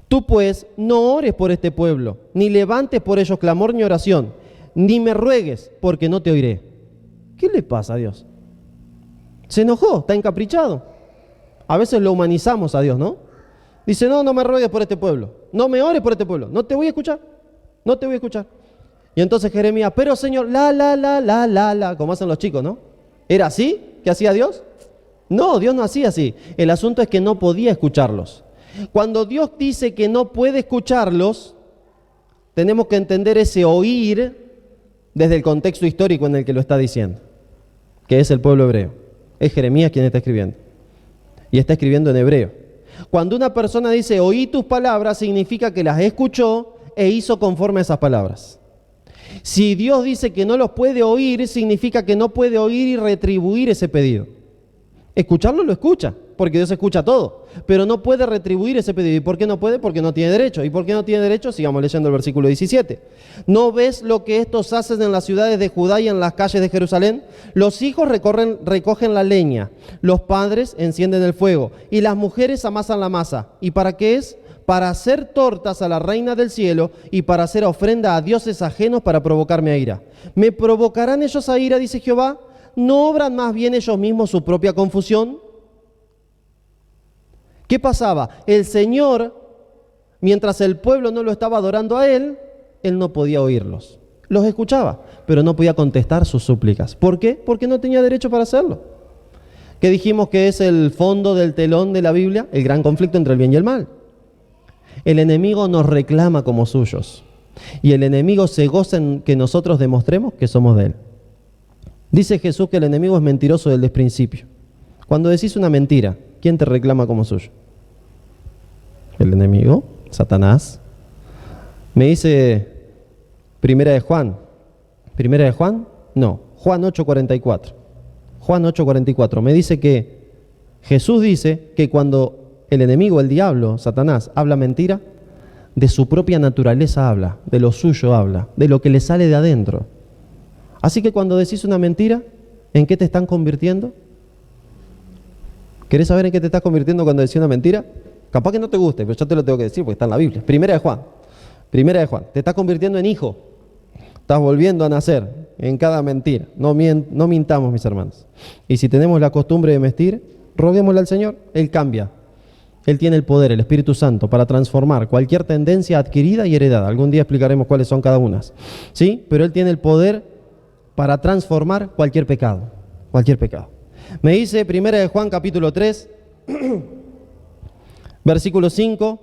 Tú pues no ores por este pueblo, ni levantes por ellos clamor ni oración, ni me ruegues, porque no te oiré. ¿Qué le pasa a Dios? Se enojó, está encaprichado. A veces lo humanizamos a Dios, ¿no? Dice, no me ruegues por este pueblo, no me ores por este pueblo, no te voy a escuchar, no te voy a escuchar. Y entonces Jeremías, pero Señor, como hacen los chicos, ¿no? ¿Era así que hacía Dios? No, Dios no hacía así. El asunto es que no podía escucharlos. Cuando Dios dice que no puede escucharlos, tenemos que entender ese oír desde el contexto histórico en el que lo está diciendo, que es el pueblo hebreo. Es Jeremías quien está escribiendo. Y está escribiendo en hebreo. Cuando una persona dice, oí tus palabras, significa que las escuchó e hizo conforme a esas palabras. Si Dios dice que no los puede oír, significa que no puede oír y retribuir ese pedido. Escucharlo lo escucha, porque Dios escucha todo, pero no puede retribuir ese pedido. ¿Y por qué no puede? Porque no tiene derecho. ¿Y por qué no tiene derecho? Sigamos leyendo el versículo 17. ¿No ves lo que estos hacen en las ciudades de Judá y en las calles de Jerusalén? Los hijos recogen la leña, los padres encienden el fuego y las mujeres amasan la masa. ¿Y para qué es? Para hacer tortas a la reina del cielo y para hacer ofrenda a dioses ajenos para provocarme a ira. ¿Me provocarán ellos a ira, dice Jehová? ¿No obran más bien ellos mismos su propia confusión? ¿Qué pasaba? El Señor, mientras el pueblo no lo estaba adorando a Él, Él no podía oírlos. Los escuchaba, pero no podía contestar sus súplicas. ¿Por qué? Porque no tenía derecho para hacerlo. ¿Qué dijimos que es el fondo del telón de la Biblia? El gran conflicto entre el bien y el mal. El enemigo nos reclama como suyos y el enemigo se goza en que nosotros demostremos que somos de Él. Dice Jesús que el enemigo es mentiroso desde el principio. Cuando decís una mentira, ¿quién te reclama como suyo? El enemigo, Satanás. Me dice Primera de Juan. ¿Primera de Juan? No, Juan 8:44. Juan 8:44. Me dice que Jesús dice que cuando el enemigo, el diablo, Satanás, habla mentira, de su propia naturaleza habla, de lo suyo habla, de lo que le sale de adentro. Así que cuando decís una mentira, ¿en qué te están convirtiendo? ¿Querés saber en qué te estás convirtiendo cuando decís una mentira? Capaz que no te guste, pero yo te lo tengo que decir porque está en la Biblia. Primera de Juan. Te estás convirtiendo en hijo. Estás volviendo a nacer en cada mentira. No mintamos, mis hermanos. Y si tenemos la costumbre de mentir, roguémosle al Señor. Él cambia. Él tiene el poder, el Espíritu Santo, para transformar cualquier tendencia adquirida y heredada. Algún día explicaremos cuáles son cada una. ¿Sí? Pero Él tiene el poder para transformar cualquier pecado. Cualquier pecado. Me dice Primera de Juan capítulo 3, versículo 5,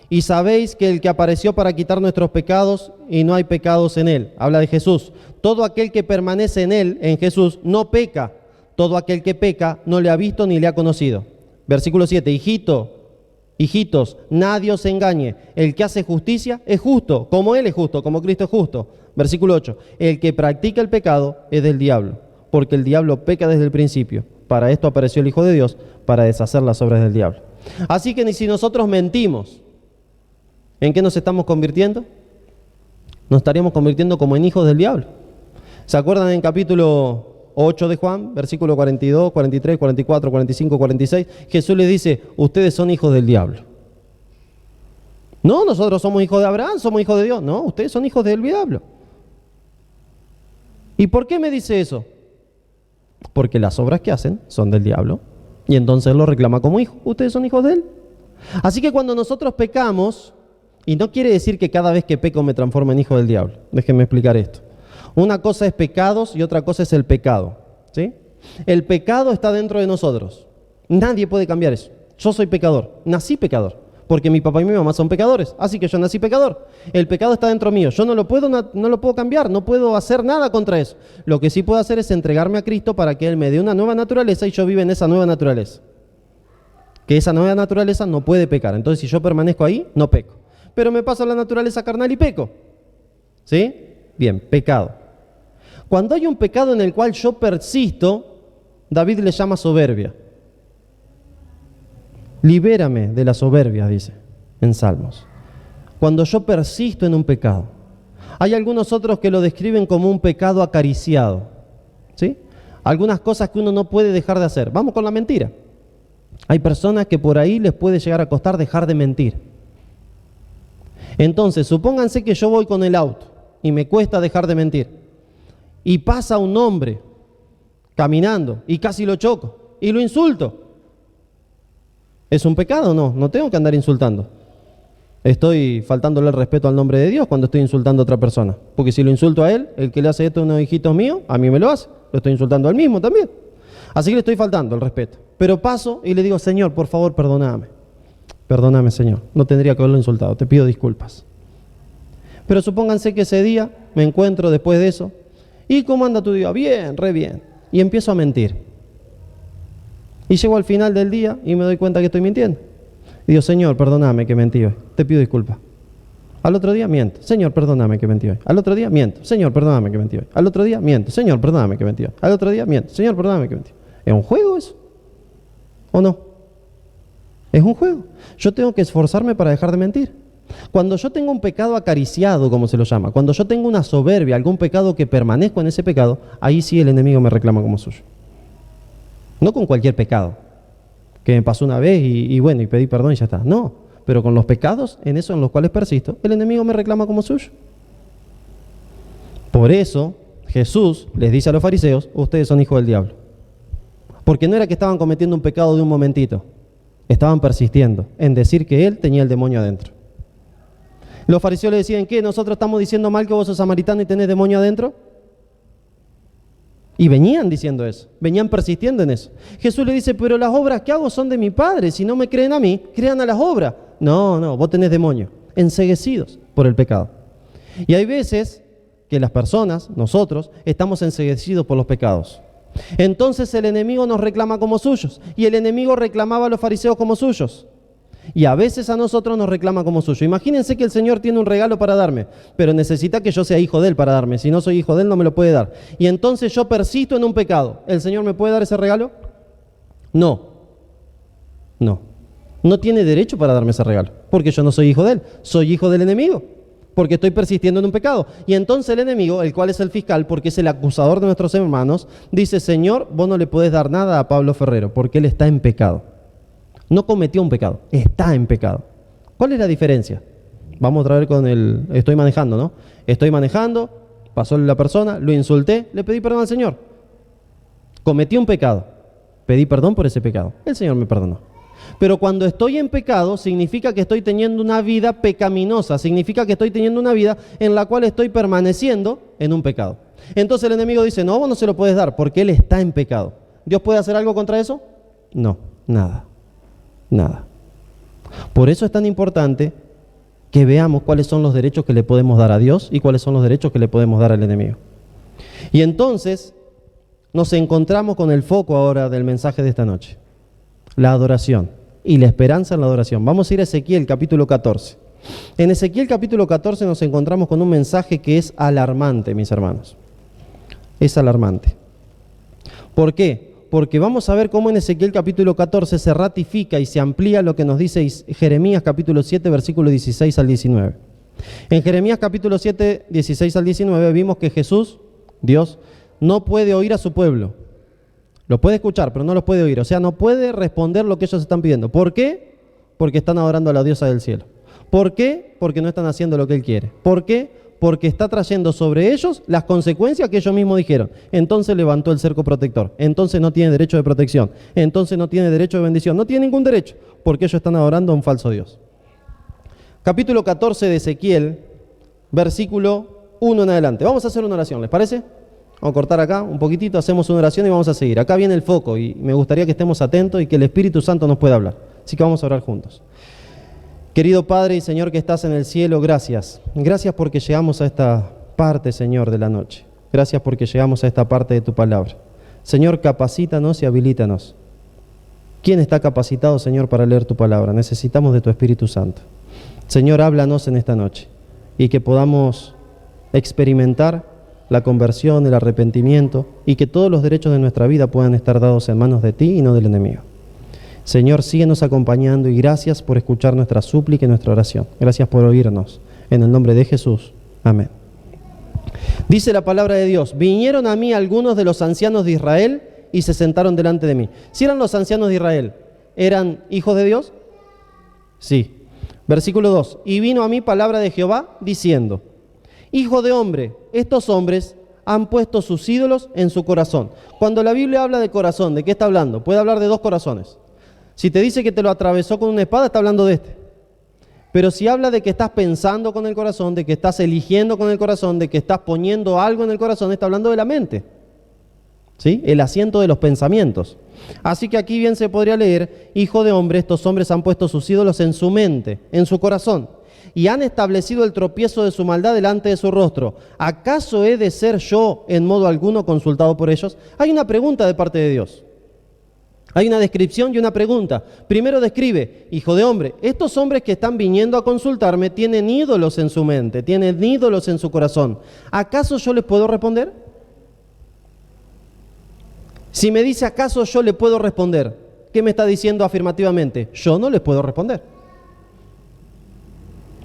y sabéis que el que apareció para quitar nuestros pecados y no hay pecados en Él. Habla de Jesús. Todo aquel que permanece en Él, en Jesús, no peca. Todo aquel que peca no le ha visto ni le ha conocido. Versículo 7, hijitos, nadie os engañe. El que hace justicia es justo, como Él es justo, como Cristo es justo. Versículo 8, el que practica el pecado es del diablo, porque el diablo peca desde el principio. Para esto apareció el Hijo de Dios, para deshacer las obras del diablo. Así que ni si nosotros mentimos, ¿en qué nos estamos convirtiendo? Nos estaríamos convirtiendo como en hijos del diablo. ¿Se acuerdan en capítulo 8 de Juan, versículo 42, 43, 44, 45, 46? Jesús les dice, ustedes son hijos del diablo. No, nosotros somos hijos de Abraham, somos hijos de Dios. No, ustedes son hijos del diablo. ¿Y por qué me dice eso? Porque las obras que hacen son del diablo. Y entonces Él lo reclama como hijo. Ustedes son hijos de Él. Así que cuando nosotros pecamos, y no quiere decir que cada vez que peco me transforme en hijo del diablo. Déjenme explicar esto. Una cosa es pecados y otra cosa es el pecado. ¿Sí? El pecado está dentro de nosotros. Nadie puede cambiar eso. Yo soy pecador. Nací pecador. Porque mi papá y mi mamá son pecadores, así que yo nací pecador. El pecado está dentro mío, yo no lo puedo cambiar, no puedo hacer nada contra eso. Lo que sí puedo hacer es entregarme a Cristo para que Él me dé una nueva naturaleza y yo viva en esa nueva naturaleza. Que esa nueva naturaleza no puede pecar, entonces si yo permanezco ahí, no peco. Pero me paso a la naturaleza carnal y peco. ¿Sí? Bien, pecado. Cuando hay un pecado en el cual yo persisto, David le llama soberbia. Libérame de la soberbia, dice en Salmos. Cuando yo persisto en un pecado. Hay algunos otros que lo describen como un pecado acariciado, ¿sí? Algunas cosas que uno no puede dejar de hacer. Vamos con la mentira. Hay personas que por ahí les puede llegar a costar dejar de mentir. Entonces, supónganse que yo voy con el auto y me cuesta dejar de mentir. Y pasa un hombre caminando y casi lo choco y lo insulto. ¿Es un pecado o no? No tengo que andar insultando. Estoy faltándole el respeto al nombre de Dios cuando estoy insultando a otra persona. Porque si lo insulto a él, el que le hace esto a unos hijitos míos, a mí me lo hace. Lo estoy insultando a él mismo también. Así que le estoy faltando el respeto. Pero paso y le digo, Señor, por favor, perdóname. Perdóname, Señor. No tendría que haberlo insultado. Te pido disculpas. Pero supónganse que ese día me encuentro después de eso. ¿Y cómo anda tu día? Bien, re bien. Y empiezo a mentir. Y llego al final del día y me doy cuenta que estoy mintiendo. Y digo, Señor, perdóname que mentí hoy. Te pido disculpas. Al otro día miento. Señor, perdóname que mentí hoy. Al otro día miento. Señor, perdóname que mentí hoy. Al otro día miento. Señor, perdóname que mentí hoy. Al otro día miento. Señor, perdóname que mentí. ¿Es un juego eso? ¿O no? Es un juego. Yo tengo que esforzarme para dejar de mentir. Cuando yo tengo un pecado acariciado, como se lo llama, cuando yo tengo una soberbia, algún pecado que permanezco en ese pecado, ahí sí el enemigo me reclama como suyo. No con cualquier pecado, que me pasó una vez y bueno, y pedí perdón y ya está. No, pero con los pecados, en eso en los cuales persisto, el enemigo me reclama como suyo. Por eso Jesús les dice a los fariseos, ustedes son hijos del diablo. Porque no era que estaban cometiendo un pecado de un momentito, estaban persistiendo en decir que él tenía el demonio adentro. Los fariseos le decían, ¿qué? ¿Nosotros estamos diciendo mal que vos sos samaritano y tenés demonio adentro? Y venían diciendo eso, venían persistiendo en eso. Jesús le dice, pero las obras que hago son de mi Padre, si no me creen a mí, crean a las obras. No, vos tenés demonio, enceguecidos por el pecado. Y hay veces que las personas, nosotros, estamos enceguecidos por los pecados. Entonces el enemigo nos reclama como suyos, y el enemigo reclamaba a los fariseos como suyos. Y a veces a nosotros nos reclama como suyo. Imagínense que el Señor tiene un regalo para darme, pero necesita que yo sea hijo de Él para darme. Si no soy hijo de Él, no me lo puede dar. Y entonces yo persisto en un pecado. ¿El Señor me puede dar ese regalo? No. No tiene derecho para darme ese regalo, porque yo no soy hijo de Él. Soy hijo del enemigo, porque estoy persistiendo en un pecado. Y entonces el enemigo, el cual es el fiscal, porque es el acusador de nuestros hermanos, dice, Señor, vos no le podés dar nada a Pablo Ferrero, porque él está en pecado. No cometió un pecado, está en pecado. ¿Cuál es la diferencia? Vamos otra vez con el estoy manejando, ¿no? Estoy manejando, pasó la persona, lo insulté, le pedí perdón al Señor. Cometí un pecado, pedí perdón por ese pecado. El Señor me perdonó. Pero cuando estoy en pecado, significa que estoy teniendo una vida pecaminosa, significa que estoy teniendo una vida en la cual estoy permaneciendo en un pecado. Entonces el enemigo dice, no, vos no se lo puedes dar, porque él está en pecado. ¿Dios puede hacer algo contra eso? No, nada. Por eso es tan importante que veamos cuáles son los derechos que le podemos dar a Dios y cuáles son los derechos que le podemos dar al enemigo. Y entonces nos encontramos con el foco ahora del mensaje de esta noche, la adoración y la esperanza en la adoración. Vamos a ir a Ezequiel capítulo 14. En Ezequiel capítulo 14 nos encontramos con un mensaje que es alarmante, mis hermanos. Es alarmante. ¿Por qué? Porque vamos a ver cómo en Ezequiel capítulo 14 se ratifica y se amplía lo que nos dice Jeremías capítulo 7, versículo 16 al 19. En Jeremías capítulo 7, 16 al 19 vimos que Jesús, Dios, no puede oír a su pueblo. Lo puede escuchar, pero no los puede oír. O sea, no puede responder lo que ellos están pidiendo. ¿Por qué? Porque están adorando a la diosa del cielo. ¿Por qué? Porque no están haciendo lo que Él quiere. ¿Por qué? Porque está trayendo sobre ellos las consecuencias que ellos mismos dijeron. Entonces levantó el cerco protector. Entonces no tiene derecho de protección. Entonces no tiene derecho de bendición. No tiene ningún derecho, porque ellos están adorando a un falso Dios. Capítulo 14 de Ezequiel, versículo 1 en adelante. Vamos a hacer una oración, ¿les parece? Vamos a cortar acá un poquitito, hacemos una oración y vamos a seguir. Acá viene el foco y me gustaría que estemos atentos y que el Espíritu Santo nos pueda hablar. Así que vamos a orar juntos. Querido Padre y Señor que estás en el cielo, gracias. Gracias porque llegamos a esta parte, Señor, de la noche. Gracias porque llegamos a esta parte de tu palabra. Señor, capacítanos y habilítanos. ¿Quién está capacitado, Señor, para leer tu palabra? Necesitamos de tu Espíritu Santo. Señor, háblanos en esta noche y que podamos experimentar la conversión, el arrepentimiento y que todos los derechos de nuestra vida puedan estar dados en manos de ti y no del enemigo. Señor, síguenos acompañando y gracias por escuchar nuestra súplica y nuestra oración. Gracias por oírnos. En el nombre de Jesús. Amén. Dice la palabra de Dios: vinieron a mí algunos de los ancianos de Israel y se sentaron delante de mí. ¿Si eran los ancianos de Israel, eran hijos de Dios? Sí. Versículo 2. Y vino a mí palabra de Jehová diciendo: hijo de hombre, estos hombres han puesto sus ídolos en su corazón. Cuando la Biblia habla de corazón, ¿de qué está hablando? Puede hablar de dos corazones. Si te dice que te lo atravesó con una espada, está hablando de este. Pero si habla de que estás pensando con el corazón, de que estás eligiendo con el corazón, de que estás poniendo algo en el corazón, está hablando de la mente. ¿Sí? El asiento de los pensamientos. Así que aquí bien se podría leer: hijo de hombre, estos hombres han puesto sus ídolos en su mente, en su corazón, y han establecido el tropiezo de su maldad delante de su rostro. ¿Acaso he de ser yo en modo alguno consultado por ellos? Hay una pregunta de parte de Dios. Hay una descripción y una pregunta. Primero describe: hijo de hombre, estos hombres que están viniendo a consultarme tienen ídolos en su mente, tienen ídolos en su corazón. ¿Acaso yo les puedo responder? Si me dice ¿acaso yo le puedo responder?, ¿qué me está diciendo afirmativamente? Yo no les puedo responder.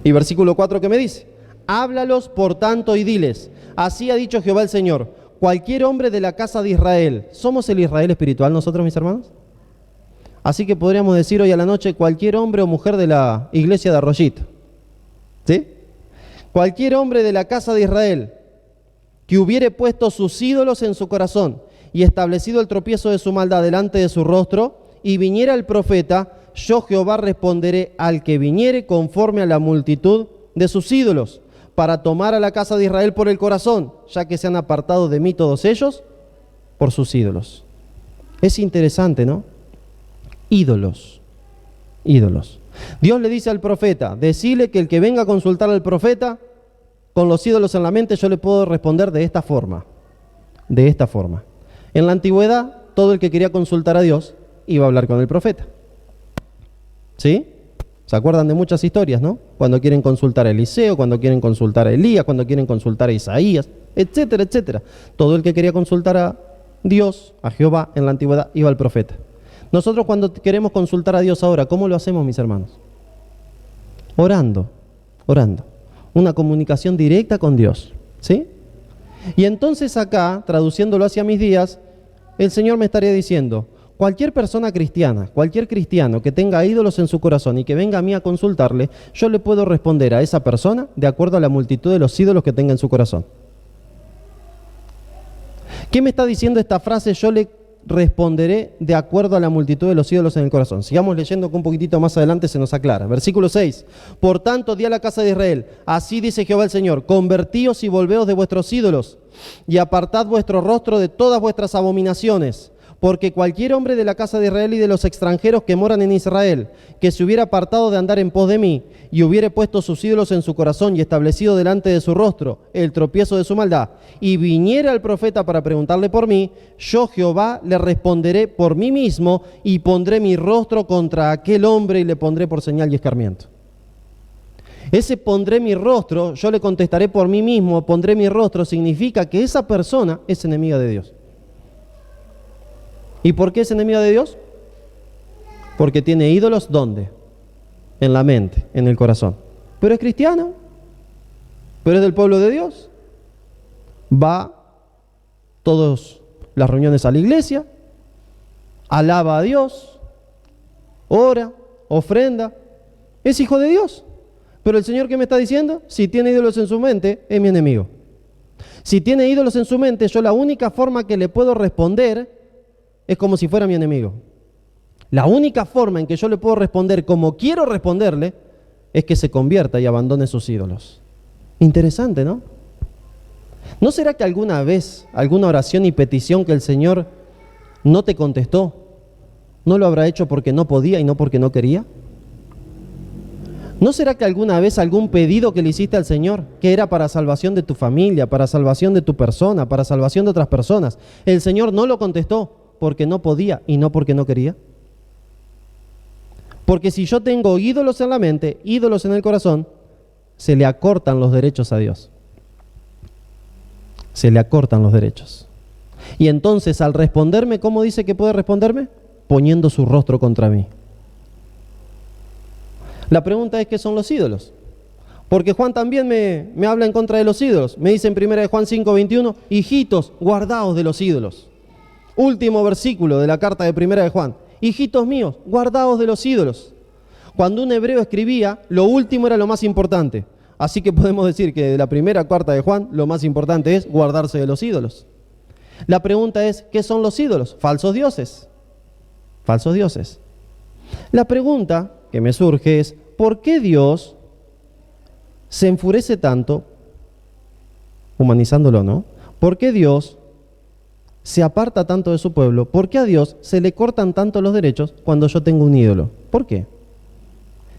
Y versículo 4, ¿qué me dice? Háblalos por tanto y diles: así ha dicho Jehová el Señor, cualquier hombre de la casa de Israel. ¿Somos el Israel espiritual nosotros, mis hermanos? Así que podríamos decir hoy a la noche: cualquier hombre o mujer de la iglesia de Arroyito. ¿Sí? Cualquier hombre de la casa de Israel que hubiere puesto sus ídolos en su corazón y establecido el tropiezo de su maldad delante de su rostro, y viniera el profeta, yo Jehová responderé al que viniere conforme a la multitud de sus ídolos, para tomar a la casa de Israel por el corazón, ya que se han apartado de mí todos ellos por sus ídolos. Es interesante, ¿no? Ídolos. Ídolos. Dios le dice al profeta: decile que el que venga a consultar al profeta con los ídolos en la mente, yo le puedo responder de esta forma. De esta forma. En la antigüedad, todo el que quería consultar a Dios iba a hablar con el profeta. ¿Sí? ¿Se acuerdan de muchas historias, no? Cuando quieren consultar a Eliseo, cuando quieren consultar a Elías, cuando quieren consultar a Isaías, etcétera, etcétera. Todo el que quería consultar a Dios, a Jehová, en la antigüedad, iba al profeta. Nosotros cuando queremos consultar a Dios ahora, ¿cómo lo hacemos, mis hermanos? Orando, orando. Una comunicación directa con Dios, ¿sí? Y entonces acá, traduciéndolo hacia mis días, el Señor me estaría diciendo: cualquier persona cristiana, cualquier cristiano que tenga ídolos en su corazón y que venga a mí a consultarle, yo le puedo responder a esa persona de acuerdo a la multitud de los ídolos que tenga en su corazón. ¿Qué me está diciendo esta frase? Yo le responderé de acuerdo a la multitud de los ídolos en el corazón. Sigamos leyendo que un poquitito más adelante se nos aclara. Versículo 6. Por tanto, di a la casa de Israel: así dice Jehová el Señor, convertíos y volveos de vuestros ídolos y apartad vuestro rostro de todas vuestras abominaciones. Porque cualquier hombre de la casa de Israel y de los extranjeros que moran en Israel, que se hubiera apartado de andar en pos de mí, y hubiere puesto sus ídolos en su corazón y establecido delante de su rostro el tropiezo de su maldad, y viniera al profeta para preguntarle por mí, yo Jehová le responderé por mí mismo, y pondré mi rostro contra aquel hombre y le pondré por señal y escarmiento. Ese pondré mi rostro, yo le contestaré por mí mismo, pondré mi rostro, significa que esa persona es enemiga de Dios. ¿Y por qué es enemiga de Dios? Porque tiene ídolos, ¿dónde? En la mente, en el corazón. Pero es cristiano, pero es del pueblo de Dios. Va todas las reuniones a la iglesia, alaba a Dios, ora, ofrenda, es hijo de Dios. Pero el Señor, ¿qué me está diciendo? Si tiene ídolos en su mente, es mi enemigo. Si tiene ídolos en su mente, yo la única forma que le puedo responder es como si fuera mi enemigo. La única forma en que yo le puedo responder como quiero responderle es que se convierta y abandone sus ídolos. Interesante, ¿no? ¿No será que alguna vez, alguna oración y petición que el Señor no te contestó, no lo habrá hecho porque no podía y no porque no quería? ¿No será que alguna vez algún pedido que le hiciste al Señor, que era para salvación de tu familia, para salvación de tu persona, para salvación de otras personas, el Señor no lo contestó porque no podía y no porque no quería? Porque si yo tengo ídolos en la mente, ídolos en el corazón, se le acortan los derechos a Dios. Se le acortan los derechos. Y entonces al responderme, ¿cómo dice que puede responderme? poniendo su rostro contra mí. La pregunta es, ¿qué son los ídolos? Porque Juan también me habla en contra de los ídolos. Me dice en 1 Juan 5:21, hijitos, guardaos de los ídolos. Último versículo de la carta de 1 Juan. Hijitos míos, guardaos de los ídolos. Cuando un hebreo escribía, lo último era lo más importante. Así que podemos decir que de la primera carta de Juan, lo más importante es guardarse de los ídolos. La pregunta es, ¿qué son los ídolos? Falsos dioses. Falsos dioses. La pregunta que me surge es, ¿por qué Dios se enfurece tanto, humanizándolo, ¿no? ¿Por qué Dios se aparta tanto de su pueblo? ¿Por qué a Dios se le cortan tanto los derechos cuando yo tengo un ídolo? ¿Por qué?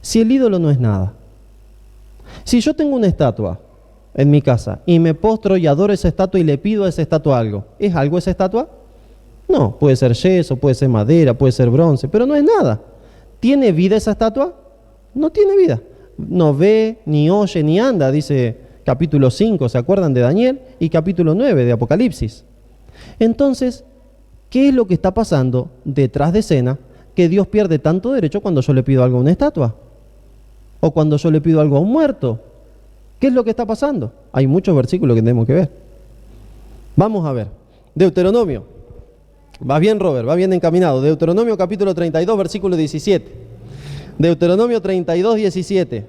Si el ídolo no es nada. Si yo tengo una estatua en mi casa y me postro y adoro esa estatua y le pido a esa estatua algo, ¿es algo esa estatua? No, puede ser yeso, puede ser madera, puede ser bronce, pero no es nada. ¿Tiene vida esa estatua? No tiene vida. No ve, ni oye, ni anda, dice capítulo 5, ¿se acuerdan de Daniel? Y capítulo 9 de Apocalipsis. Entonces, ¿qué es lo que está pasando detrás de escena que Dios pierde tanto derecho cuando yo le pido algo a una estatua? O cuando yo le pido algo a un muerto. ¿Qué es lo que está pasando? Hay muchos versículos que tenemos que ver. Vamos a ver. Deuteronomio. Va bien, Robert, va bien encaminado. Deuteronomio capítulo 32, versículo 17. Deuteronomio 32, 17.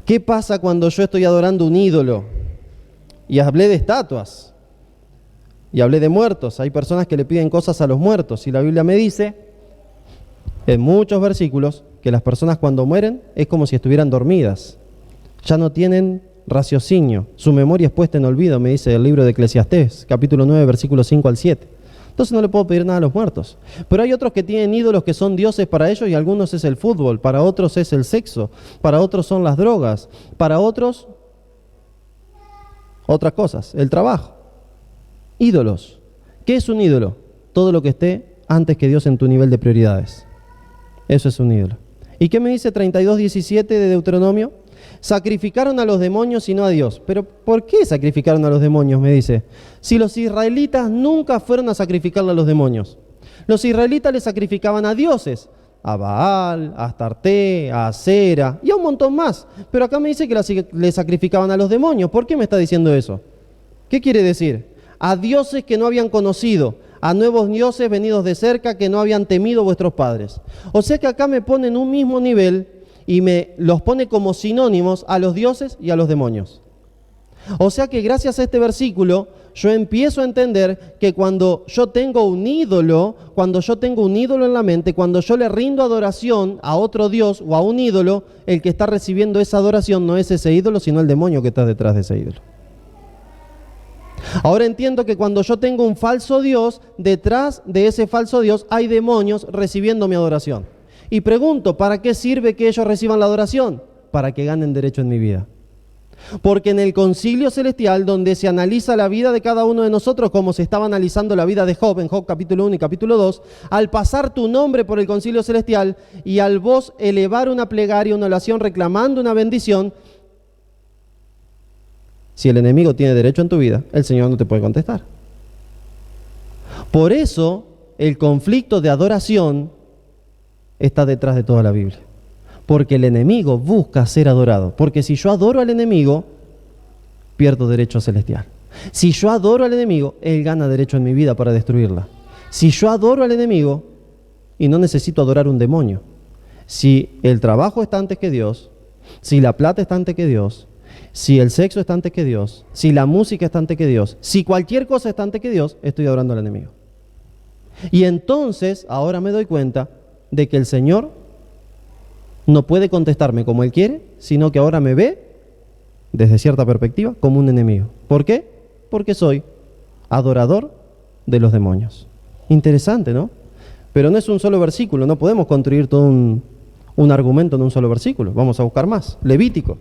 ¿Qué pasa cuando yo estoy adorando un ídolo? Y hablé de estatuas. Y hablé de muertos. Hay personas que le piden cosas a los muertos. Y la Biblia me dice, en muchos versículos, que las personas cuando mueren es como si estuvieran dormidas. Ya no tienen raciocinio. Su memoria es puesta en olvido, me dice el libro de Eclesiastés, capítulo 9, versículos 5 al 7. Entonces no le puedo pedir nada a los muertos. Pero hay otros que tienen ídolos que son dioses para ellos y algunos es el fútbol, para otros es el sexo, para otros son las drogas, para otros otras cosas, el trabajo. Ídolos. ¿Qué es un ídolo? Todo lo que esté antes que Dios en tu nivel de prioridades. Eso es un ídolo. ¿Y qué me dice 32:17 de Deuteronomio? Sacrificaron a los demonios y no a Dios. ¿Pero por qué sacrificaron a los demonios? Me dice. Si los israelitas nunca fueron a sacrificarle a los demonios. Los israelitas le sacrificaban a dioses. A Baal, a Astarte, a Acera y a un montón más. Pero acá me dice que le sacrificaban a los demonios. ¿Por qué me está diciendo eso? ¿Qué quiere decir? A dioses que no habían conocido, a nuevos dioses venidos de cerca que no habían temido vuestros padres. O sea que acá me pone en un mismo nivel y me los pone como sinónimos a los dioses y a los demonios. O sea que gracias a este versículo yo empiezo a entender que cuando yo tengo un ídolo en la mente, cuando yo le rindo adoración a otro dios o a un ídolo, el que está recibiendo esa adoración no es ese ídolo, sino el demonio que está detrás de ese ídolo. Ahora entiendo que cuando yo tengo un falso dios, detrás de ese falso dios hay demonios recibiendo mi adoración. Y pregunto, ¿para qué sirve que ellos reciban la adoración? Para que ganen derecho en mi vida. Porque en el concilio celestial, donde se analiza la vida de cada uno de nosotros, como se estaba analizando la vida de Job, en Job capítulo 1 y capítulo 2, al pasar tu nombre por el concilio celestial y al vos elevar una plegaria, una oración reclamando una bendición, si el enemigo tiene derecho en tu vida, el Señor no te puede contestar. Por eso, el conflicto de adoración está detrás de toda la Biblia. Porque el enemigo busca ser adorado. Porque si yo adoro al enemigo, pierdo derecho celestial. Si yo adoro al enemigo, él gana derecho en mi vida para destruirla. Si yo adoro al enemigo, y no necesito adorar un demonio, si el trabajo está antes que Dios, si la plata está antes que Dios, si el sexo está antes que Dios, si la música está antes que Dios, si cualquier cosa está antes que Dios, estoy adorando al enemigo. Y entonces, ahora me doy cuenta de que el Señor no puede contestarme como Él quiere, sino que ahora me ve, desde cierta perspectiva, como un enemigo. ¿Por qué? Porque soy adorador de los demonios. Interesante, ¿no? Pero no es un solo versículo, no podemos construir todo un argumento en un solo versículo. Vamos a buscar más. Levítico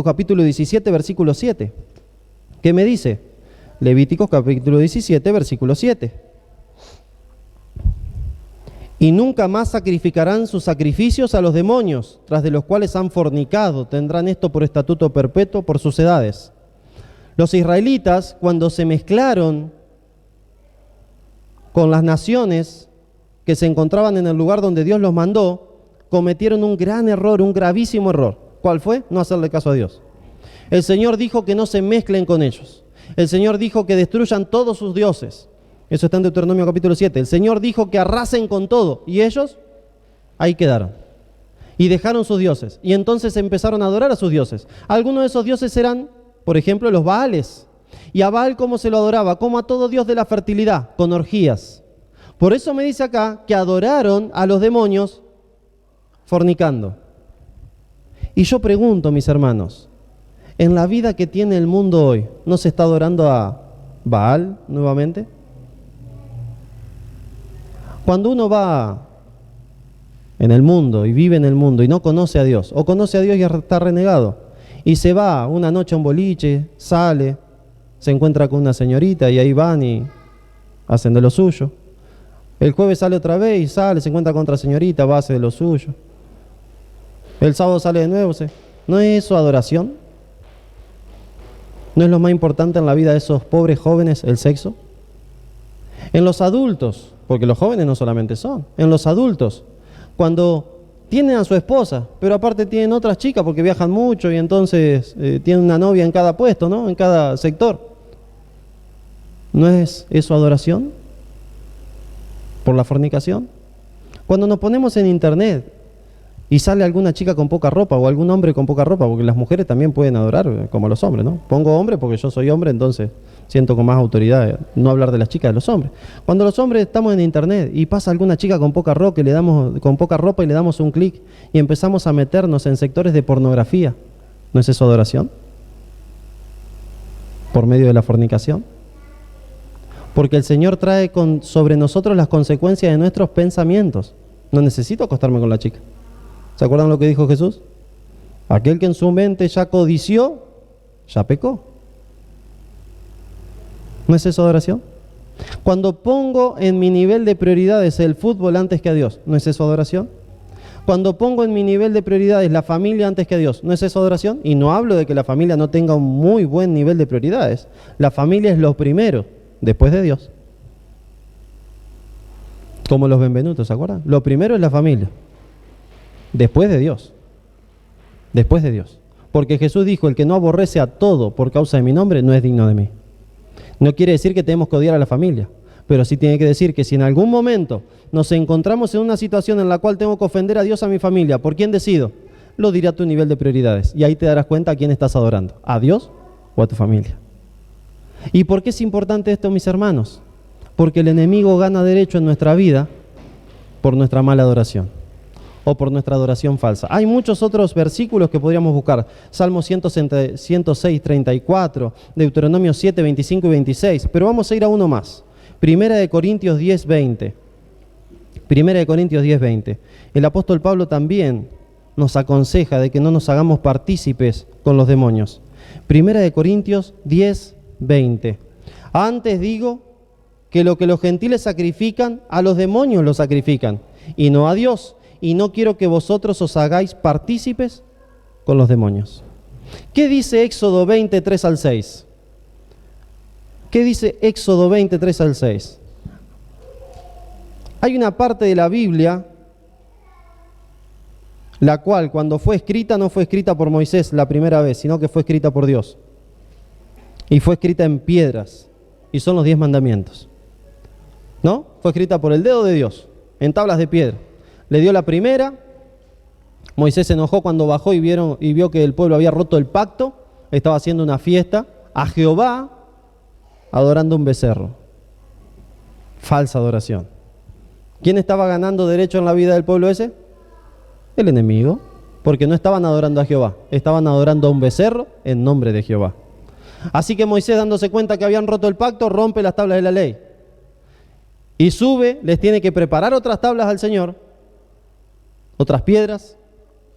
capítulo 17, versículo 7. ¿Qué me dice? Levítico capítulo 17, versículo 7. Y nunca más sacrificarán sus sacrificios a los demonios, tras de los cuales han fornicado. Tendrán esto por estatuto perpetuo por sus edades. Los israelitas, cuando se mezclaron con las naciones que se encontraban en el lugar donde Dios los mandó, cometieron un gran error, un gravísimo error. ¿Cuál fue? No hacerle caso a Dios. El Señor dijo que no se mezclen con ellos. El Señor dijo que destruyan todos sus dioses. Eso está en Deuteronomio capítulo 7. El Señor dijo que arrasen con todo. Y ellos ahí quedaron. Y dejaron sus dioses. Y entonces empezaron a adorar a sus dioses. Algunos de esos dioses eran, por ejemplo, los Baales. Y a Baal, ¿cómo se lo adoraba? Como a todo dios de la fertilidad, con orgías. Por eso me dice acá que adoraron a los demonios fornicando. Y yo pregunto, mis hermanos, en la vida que tiene el mundo hoy, ¿no se está adorando a Baal nuevamente? Cuando uno va en el mundo y vive en el mundo y no conoce a Dios, o conoce a Dios y está renegado, y se va una noche a un boliche, sale, se encuentra con una señorita y ahí van y hacen de lo suyo. El jueves sale otra vez y sale, se encuentra con otra señorita, va a hacer de lo suyo. El sábado sale de nuevo. ¿No es eso adoración? ¿No es lo más importante en la vida de esos pobres jóvenes el sexo? En los adultos, porque los jóvenes no solamente son, en los adultos, cuando tienen a su esposa, pero aparte tienen otras chicas porque viajan mucho y entonces tienen una novia en cada puesto, ¿no? En cada sector. ¿No es eso adoración? ¿Por la fornicación? Cuando nos ponemos en internet y sale alguna chica con poca ropa o algún hombre con poca ropa, porque las mujeres también pueden adorar como los hombres, ¿no? Pongo hombre porque yo soy hombre, entonces siento con más autoridad no hablar de las chicas, de los hombres. Cuando los hombres estamos en internet y pasa alguna chica con poca ropa y le damos un clic y empezamos a meternos en sectores de pornografía, ¿no es eso adoración? ¿Por medio de la fornicación? Porque el Señor trae sobre nosotros las consecuencias de nuestros pensamientos. No necesito acostarme con la chica. ¿Se acuerdan lo que dijo Jesús? Aquel que en su mente ya codició, ya pecó. ¿No es eso adoración? Cuando pongo en mi nivel de prioridades el fútbol antes que a Dios, ¿no es eso adoración? Cuando pongo en mi nivel de prioridades la familia antes que a Dios, ¿no es eso adoración? Y no hablo de que la familia no tenga un muy buen nivel de prioridades. La familia es lo primero, después de Dios. Como los Benvenutos, ¿se acuerdan? Lo primero es la familia. Después de Dios. Después de Dios. Porque Jesús dijo, el que no aborrece a todo por causa de mi nombre no es digno de mí. No quiere decir que tenemos que odiar a la familia, pero sí tiene que decir que si en algún momento nos encontramos en una situación en la cual tengo que ofender a Dios, a mi familia, ¿por quién decido? Lo diré a tu nivel de prioridades. Y ahí te darás cuenta a quién estás adorando, a Dios o a tu familia. ¿Y por qué es importante esto, mis hermanos? Porque el enemigo gana derecho en nuestra vida por nuestra mala adoración. O por nuestra adoración falsa. Hay muchos otros versículos que podríamos buscar. Salmo 106, 34, Deuteronomio 7, 25 y 26. Pero vamos a ir a uno más. Primera de Corintios 10, 20. Primera de Corintios 10, 20. El apóstol Pablo también nos aconseja de que no nos hagamos partícipes con los demonios. Primera de Corintios 10, 20. Antes digo que lo que los gentiles sacrifican, a los demonios lo sacrifican, y no a Dios. Y no quiero que vosotros os hagáis partícipes con los demonios. ¿Qué dice Éxodo 20, 3 al 6? ¿Qué dice Éxodo 20, 3 al 6? Hay una parte de la Biblia, la cual cuando fue escrita no fue escrita por Moisés la primera vez, sino que fue escrita por Dios. Y fue escrita en piedras, y son los 10 mandamientos. ¿No? Fue escrita por el dedo de Dios, en tablas de piedra. Le dio la primera, Moisés se enojó cuando bajó y vio que el pueblo había roto el pacto, estaba haciendo una fiesta a Jehová adorando un becerro. Falsa adoración. ¿Quién estaba ganando derecho en la vida del pueblo ese? El enemigo, porque no estaban adorando a Jehová, estaban adorando a un becerro en nombre de Jehová. Así que Moisés, dándose cuenta que habían roto el pacto, rompe las tablas de la ley y sube, les tiene que preparar otras tablas al Señor, otras piedras,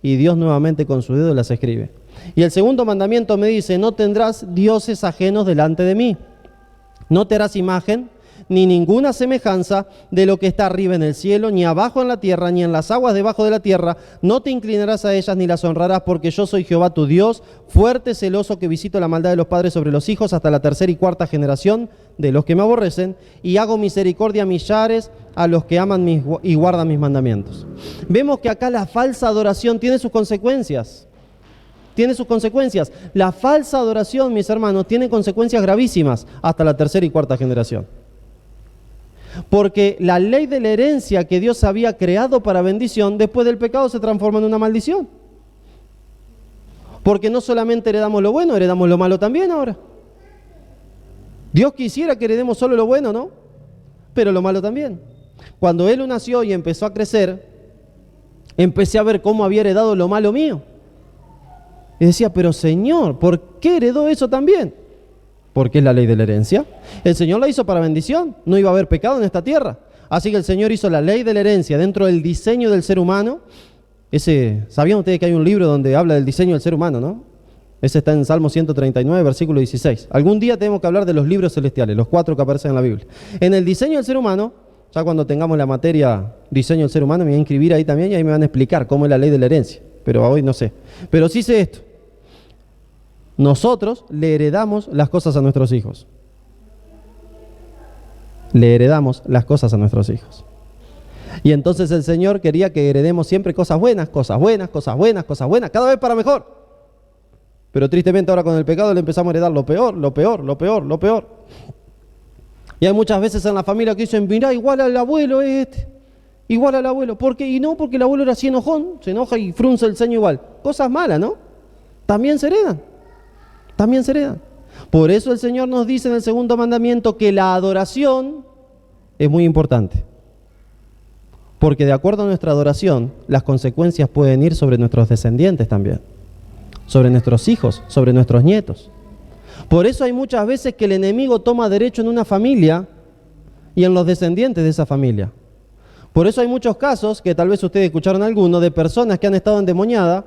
y Dios nuevamente con su dedo las escribe. Y el segundo mandamiento me dice, no tendrás dioses ajenos delante de mí. No te harás imagen, ni ninguna semejanza de lo que está arriba en el cielo, ni abajo en la tierra, ni en las aguas debajo de la tierra. No te inclinarás a ellas ni las honrarás, porque yo soy Jehová tu Dios, fuerte, celoso, que visito la maldad de los padres sobre los hijos hasta la tercera y cuarta generación de los que me aborrecen, y hago misericordia a millares a los que aman y guardan mis mandamientos. Vemos que acá la falsa adoración tiene sus consecuencias. Tiene sus consecuencias. La falsa adoración, mis hermanos, tiene consecuencias gravísimas hasta la tercera y cuarta generación. Porque la ley de la herencia que Dios había creado para bendición, después del pecado se transforma en una maldición. Porque no solamente heredamos lo bueno, heredamos lo malo también ahora. Dios quisiera que heredemos solo lo bueno, ¿no? Pero lo malo también. Cuando Él nació y empezó a crecer, empecé a ver cómo había heredado lo malo mío. Y decía, pero Señor, ¿por qué heredó eso también? Porque es la ley de la herencia. El Señor la hizo para bendición, no iba a haber pecado en esta tierra. Así que el Señor hizo la ley de la herencia dentro del diseño del ser humano. ¿Sabían ustedes que hay un libro donde habla del diseño del ser humano, no? Ese está en Salmo 139, versículo 16. Algún día tenemos que hablar de los libros celestiales, los 4 que aparecen en la Biblia. En el diseño del ser humano, ya cuando tengamos la materia diseño del ser humano, me voy a inscribir ahí también y ahí me van a explicar cómo es la ley de la herencia. Pero hoy no sé. Pero sí sé esto. Nosotros le heredamos las cosas a nuestros hijos. Le heredamos las cosas a nuestros hijos. Y entonces el Señor quería que heredemos siempre cosas buenas, cosas buenas, cosas buenas, cosas buenas, cada vez para mejor. Pero tristemente ahora con el pecado le empezamos a heredar lo peor, lo peor, lo peor, lo peor. Y hay muchas veces en la familia que dicen, mirá, igual al abuelo es este, igual al abuelo. ¿Por qué? Y no, porque el abuelo era así enojón, se enoja y frunce el ceño igual. Cosas malas, ¿no? También se heredan. También se heredan. Por eso el Señor nos dice en el segundo mandamiento que la adoración es muy importante. Porque de acuerdo a nuestra adoración, las consecuencias pueden ir sobre nuestros descendientes también. Sobre nuestros hijos, sobre nuestros nietos. Por eso hay muchas veces que el enemigo toma derecho en una familia y en los descendientes de esa familia. Por eso hay muchos casos, que tal vez ustedes escucharon alguno, de personas que han estado endemoniadas.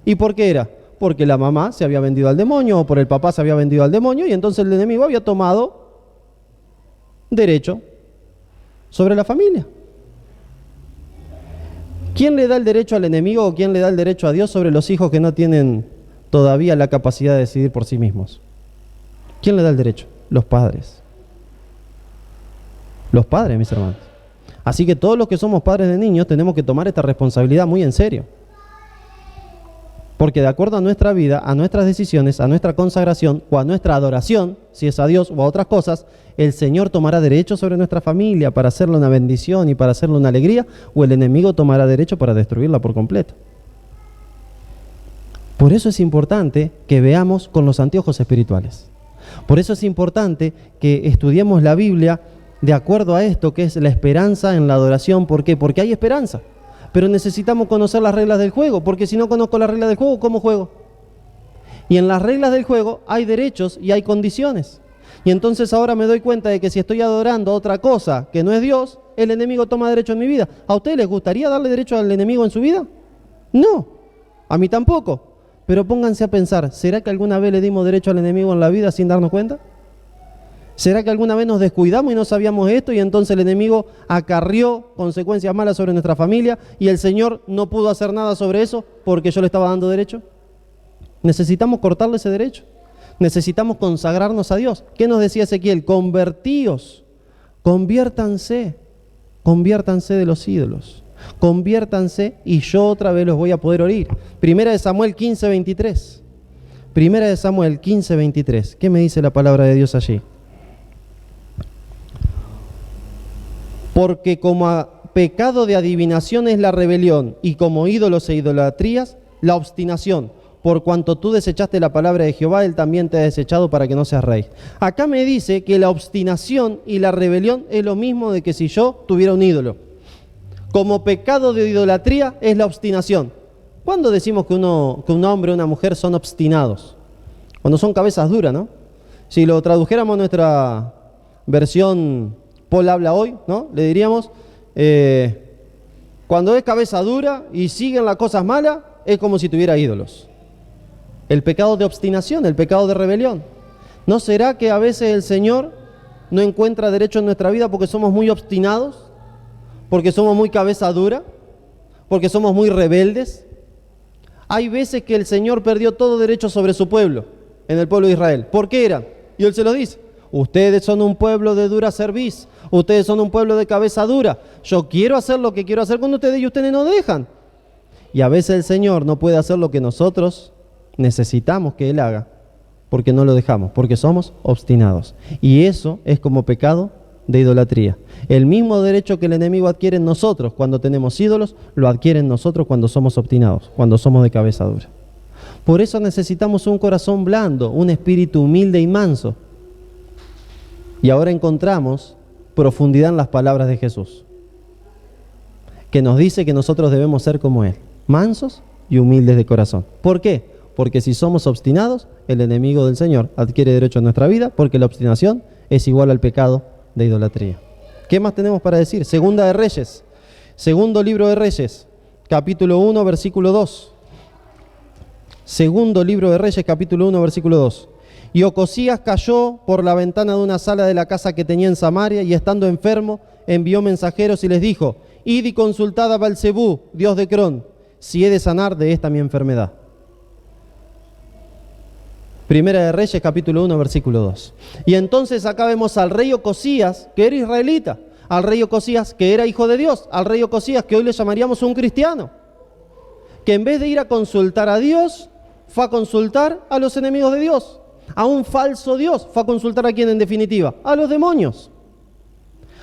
¿Y por qué era? Porque la mamá se había vendido al demonio o por el papá se había vendido al demonio y entonces el enemigo había tomado derecho sobre la familia. ¿Quién le da el derecho al enemigo o quién le da el derecho a Dios sobre los hijos que no tienen todavía la capacidad de decidir por sí mismos? ¿Quién le da el derecho? Los padres. Los padres, mis hermanos. Así que todos los que somos padres de niños tenemos que tomar esta responsabilidad muy en serio. Porque de acuerdo a nuestra vida, a nuestras decisiones, a nuestra consagración o a nuestra adoración, si es a Dios o a otras cosas, el Señor tomará derecho sobre nuestra familia para hacerle una bendición y para hacerle una alegría, o el enemigo tomará derecho para destruirla por completo. Por eso es importante que veamos con los anteojos espirituales. Por eso es importante que estudiemos la Biblia de acuerdo a esto, que es la esperanza en la adoración. ¿Por qué? Porque hay esperanza. Pero necesitamos conocer las reglas del juego, porque si no conozco las reglas del juego, ¿cómo juego? Y en las reglas del juego hay derechos y hay condiciones. Y entonces ahora me doy cuenta de que si estoy adorando otra cosa que no es Dios, el enemigo toma derecho en mi vida. ¿A ustedes les gustaría darle derecho al enemigo en su vida? No, a mí tampoco. Pero pónganse a pensar, ¿será que alguna vez le dimos derecho al enemigo en la vida sin darnos cuenta? ¿Será que alguna vez nos descuidamos y no sabíamos esto y entonces el enemigo acarrió consecuencias malas sobre nuestra familia y el Señor no pudo hacer nada sobre eso porque yo le estaba dando derecho? Necesitamos cortarle ese derecho. Necesitamos consagrarnos a Dios. ¿Qué nos decía Ezequiel? Convertíos, conviértanse de los ídolos. Conviértanse y yo otra vez los voy a poder oír. Primera de Samuel 15:23. Primera de Samuel 15:23. ¿Qué me dice la palabra de Dios allí? Porque como pecado de adivinación es la rebelión, y como ídolos e idolatrías, la obstinación. Por cuanto tú desechaste la palabra de Jehová, Él también te ha desechado para que no seas rey. Acá me dice que la obstinación y la rebelión es lo mismo de que si yo tuviera un ídolo. Como pecado de idolatría es la obstinación. ¿Cuándo decimos que un hombre o una mujer son obstinados? Cuando son cabezas duras, ¿no? Si lo tradujéramos a nuestra versión Paul habla hoy, ¿no? Le diríamos, cuando es cabeza dura y siguen las cosas malas, es como si tuviera ídolos. El pecado de obstinación, el pecado de rebelión. ¿No será que a veces el Señor no encuentra derecho en nuestra vida porque somos muy obstinados, porque somos muy cabeza dura, porque somos muy rebeldes. Hay veces que el Señor perdió todo derecho sobre su pueblo, en el pueblo de Israel. ¿Por qué era? Y Él se lo dice: ustedes son un pueblo de dura cerviz, ustedes son un pueblo de cabeza dura. Yo quiero hacer lo que quiero hacer con ustedes y ustedes no dejan. Y a veces el Señor no puede hacer lo que nosotros necesitamos que Él haga, porque no lo dejamos, porque somos obstinados. Y eso es como pecado de idolatría. El mismo derecho que el enemigo adquiere en nosotros cuando tenemos ídolos, lo adquiere en nosotros cuando somos obstinados, cuando somos de cabeza dura. Por eso necesitamos un corazón blando, un espíritu humilde y manso. Y ahora encontramos profundidad en las palabras de Jesús, que nos dice que nosotros debemos ser como Él, mansos y humildes de corazón. ¿Por qué? Porque si somos obstinados, el enemigo del Señor adquiere derecho a nuestra vida, porque la obstinación es igual al pecado de idolatría. ¿Qué más tenemos para decir? Segunda de Reyes, segundo libro de Reyes, capítulo 1, versículo 2. Segundo libro de Reyes, capítulo 1, versículo 2. Y Ocosías cayó por la ventana de una sala de la casa que tenía en Samaria, y estando enfermo, envió mensajeros y les dijo: id y consultad a Balzebú, dios de Crón, si he de sanar de esta mi enfermedad. Primera de Reyes, capítulo 1, versículo 2. Y entonces acá vemos al rey Ocosías, que era israelita, al rey Ocosías, que era hijo de Dios, al rey Ocosías, que hoy le llamaríamos un cristiano, que en vez de ir a consultar a Dios, fue a consultar a los enemigos de Dios, a un falso Dios. Fue a consultar a quién, en definitiva, a los demonios.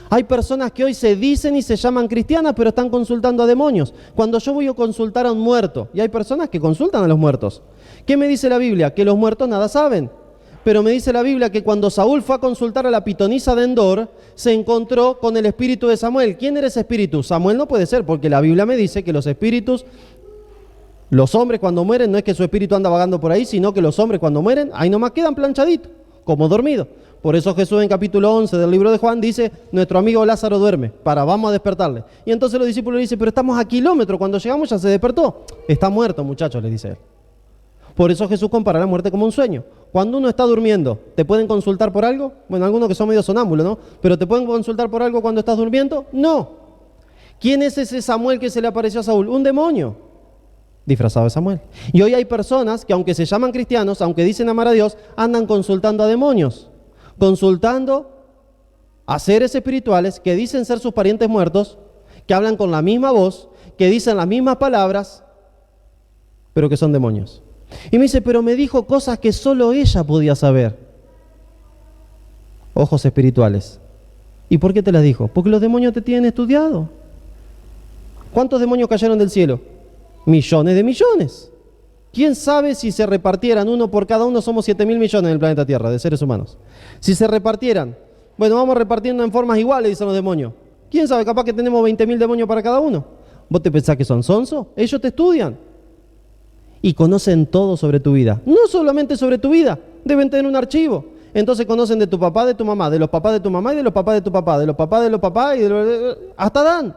Hay personas que hoy se dicen y se llaman cristianas, pero están consultando a demonios. Cuando yo voy a consultar a un muerto, y hay personas que consultan a los muertos, ¿qué me dice la Biblia? Que los muertos nada saben. Pero me dice la Biblia que cuando Saúl fue a consultar a la pitonisa de Endor, se encontró con el espíritu de Samuel. ¿Quién era ese espíritu? Samuel no puede ser, porque la Biblia me dice que los espíritus, los hombres cuando mueren, no es que su espíritu anda vagando por ahí, sino que los hombres cuando mueren, ahí nomás quedan planchaditos, como dormidos. Por eso Jesús en capítulo 11 del libro de Juan dice: nuestro amigo Lázaro duerme, vamos a despertarle. Y entonces los discípulos le dicen: pero estamos a kilómetros, cuando llegamos ya se despertó. Está muerto, muchachos, les dice él. Por eso Jesús compara la muerte como un sueño. Cuando uno está durmiendo, ¿te pueden consultar por algo? Bueno, algunos que son medio sonámbulos, ¿no? ¿Pero te pueden consultar por algo cuando estás durmiendo? No. ¿Quién es ese Samuel que se le apareció a Saúl? Un demonio disfrazado de Samuel. Y hoy hay personas que, aunque se llaman cristianos, aunque dicen amar a Dios, andan consultando a demonios, consultando a seres espirituales que dicen ser sus parientes muertos, que hablan con la misma voz, que dicen las mismas palabras, pero que son demonios. Y me dice: pero me dijo cosas que solo ella podía saber. Ojos espirituales. ¿Y por qué te las dijo? Porque los demonios te tienen estudiado. ¿Cuántos demonios cayeron del cielo? Millones de millones. ¿Quién sabe si se repartieran uno por cada uno? Somos 7.000 millones en el planeta Tierra de seres humanos. Si se repartieran, bueno, vamos repartiendo en formas iguales, dicen los demonios. ¿Quién sabe? Capaz que tenemos 20.000 demonios para cada uno. ¿Vos te pensás que son sonsos? Ellos te estudian y conocen todo sobre tu vida. No solamente sobre tu vida, deben tener un archivo. Entonces conocen de tu papá, de tu mamá, de los papás de tu mamá y de los papás de tu papá, de los papás de los papás y hasta Dan.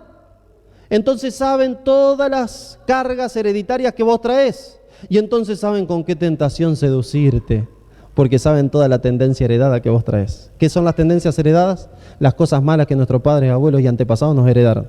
Entonces saben todas las cargas hereditarias que vos traes. Y entonces saben con qué tentación seducirte, porque saben toda la tendencia heredada que vos traes. ¿Qué son las tendencias heredadas? Las cosas malas que nuestros padres, abuelos y antepasados nos heredaron.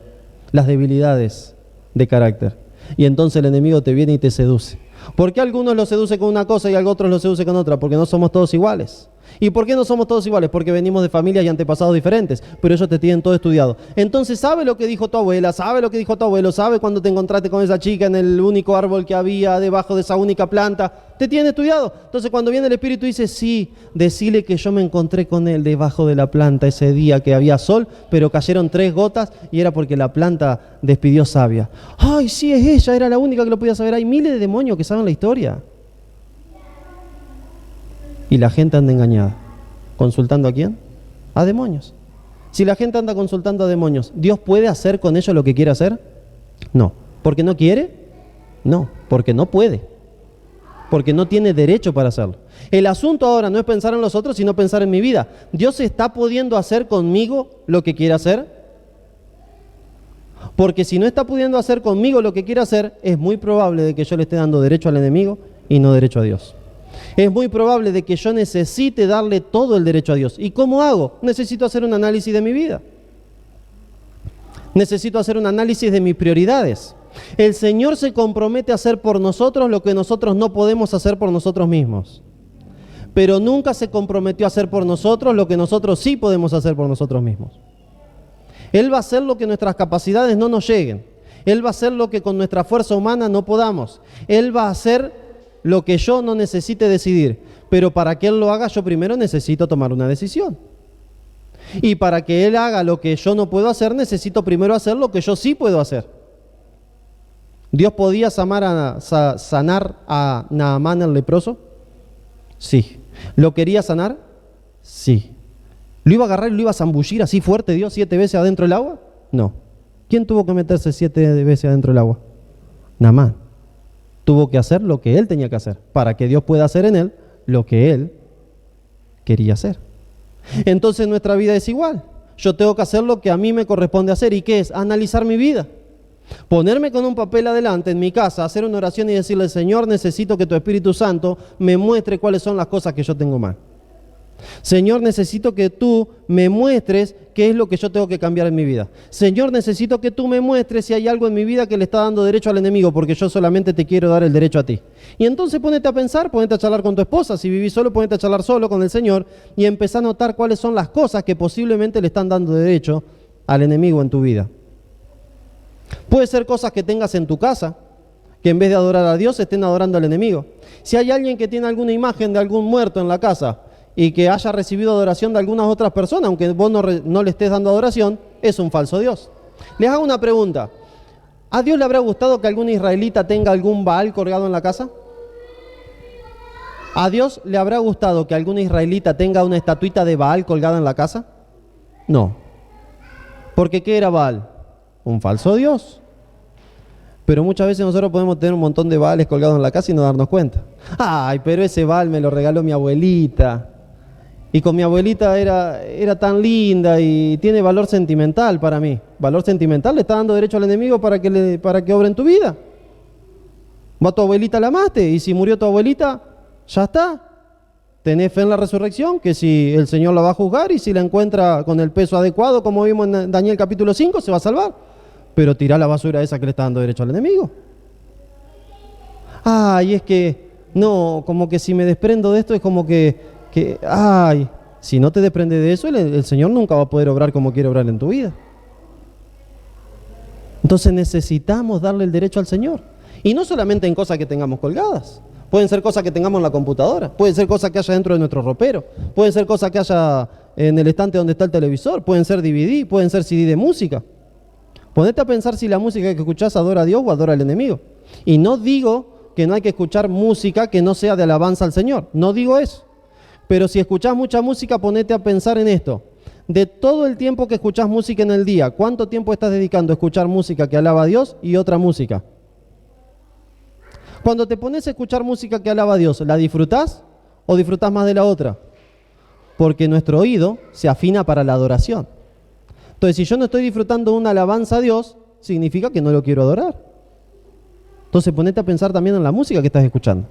Las debilidades de carácter. Y entonces el enemigo te viene y te seduce. ¿Por qué algunos los seduce con una cosa y a otros los seduce con otra? Porque no somos todos iguales. ¿Y por qué no somos todos iguales? Porque venimos de familias y antepasados diferentes, pero ellos te tienen todo estudiado. Entonces sabe lo que dijo tu abuela, sabe lo que dijo tu abuelo, sabe cuando te encontraste con esa chica en el único árbol que había debajo de esa única planta, te tienen estudiado. Entonces cuando viene el Espíritu dice: sí, decile que yo me encontré con él debajo de la planta ese día que había sol, pero cayeron 3 gotas y era porque la planta despidió savia. Ay, sí, es ella, era la única que lo podía saber. Hay miles de demonios que saben la historia. Y la gente anda engañada. ¿Consultando a quién? A demonios. Si la gente anda consultando a demonios, ¿Dios puede hacer con ellos lo que quiere hacer? No. ¿Porque no quiere? No, porque no puede. Porque no tiene derecho para hacerlo. El asunto ahora no es pensar en los otros, sino pensar en mi vida. ¿Dios está pudiendo hacer conmigo lo que quiere hacer? Porque si no está pudiendo hacer conmigo lo que quiere hacer, es muy probable de que yo le esté dando derecho al enemigo y no derecho a Dios. Es muy probable de que yo necesite darle todo el derecho a Dios. ¿Y cómo hago? Necesito hacer un análisis de mi vida. Necesito hacer un análisis de mis prioridades. El Señor se compromete a hacer por nosotros lo que nosotros no podemos hacer por nosotros mismos. Pero nunca se comprometió a hacer por nosotros lo que nosotros sí podemos hacer por nosotros mismos. Él va a hacer lo que nuestras capacidades no nos lleguen. Él va a hacer lo que con nuestra fuerza humana no podamos. Él va a hacer lo que yo no necesite decidir. Pero para que Él lo haga, yo primero necesito tomar una decisión. Y para que Él haga lo que yo no puedo hacer, necesito primero hacer lo que yo sí puedo hacer. ¿Dios podía sanar a Naamán el leproso? Sí. ¿Lo quería sanar? Sí. ¿Lo iba a agarrar y lo iba a zambullir así fuerte Dios 7 veces adentro del agua? No. ¿Quién tuvo que meterse 7 veces adentro del agua? Naamán. Tuvo que hacer lo que él tenía que hacer, para que Dios pueda hacer en él lo que él quería hacer. Entonces nuestra vida es igual. Yo tengo que hacer lo que a mí me corresponde hacer. ¿Y qué es? Analizar mi vida. Ponerme con un papel adelante en mi casa, hacer una oración y decirle: Señor, necesito que tu Espíritu Santo me muestre cuáles son las cosas que yo tengo mal. Señor, necesito que tú me muestres qué es lo que yo tengo que cambiar en mi vida. Señor, necesito que tú me muestres si hay algo en mi vida que le está dando derecho al enemigo, porque yo solamente te quiero dar el derecho a ti. Y entonces ponete a pensar, ponete a charlar con tu esposa. Si vivís solo, ponete a charlar solo con el Señor y empezá a notar cuáles son las cosas que posiblemente le están dando derecho al enemigo en tu vida. Puede ser cosas que tengas en tu casa, que en vez de adorar a Dios estén adorando al enemigo. Si hay alguien que tiene alguna imagen de algún muerto en la casa y que haya recibido adoración de algunas otras personas, aunque vos no le estés dando adoración, es un falso Dios. Les hago una pregunta. ¿A Dios le habrá gustado que algún israelita tenga algún Baal colgado en la casa? ¿A Dios le habrá gustado que algún israelita tenga una estatuita de Baal colgada en la casa? No. Porque ¿qué era Baal? Un falso Dios. Pero muchas veces nosotros podemos tener un montón de Baales colgados en la casa y no darnos cuenta. Ay, pero ese Baal me lo regaló mi abuelita. Y con mi abuelita era tan linda y tiene valor sentimental para mí. Valor sentimental le está dando derecho al enemigo para que obre en tu vida. Va tu abuelita, la amaste, y si murió tu abuelita, ya está. Tenés fe en la resurrección, que si el Señor la va a juzgar y si la encuentra con el peso adecuado, como vimos en Daniel capítulo 5, se va a salvar. Pero tirá la basura esa que le está dando derecho al enemigo. Ay, es que, no, como que si me desprendo de esto es como que ay, si no te desprendes de eso, el Señor nunca va a poder obrar como quiere obrar en tu vida. Entonces necesitamos darle el derecho al Señor. Y no solamente en cosas que tengamos colgadas. Pueden ser cosas que tengamos en la computadora, pueden ser cosas que haya dentro de nuestro ropero, pueden ser cosas que haya en el estante donde está el televisor, pueden ser DVD, pueden ser CD de música. Ponete a pensar si la música que escuchás adora a Dios o adora al enemigo. Y no digo que no hay que escuchar música que no sea de alabanza al Señor, no digo eso. Pero si escuchás mucha música, ponete a pensar en esto. De todo el tiempo que escuchás música en el día, ¿cuánto tiempo estás dedicando a escuchar música que alaba a Dios y otra música? Cuando te pones a escuchar música que alaba a Dios, ¿la disfrutás o disfrutás más de la otra? Porque nuestro oído se afina para la adoración. Entonces, si yo no estoy disfrutando una alabanza a Dios, significa que no lo quiero adorar. Entonces, ponete a pensar también en la música que estás escuchando.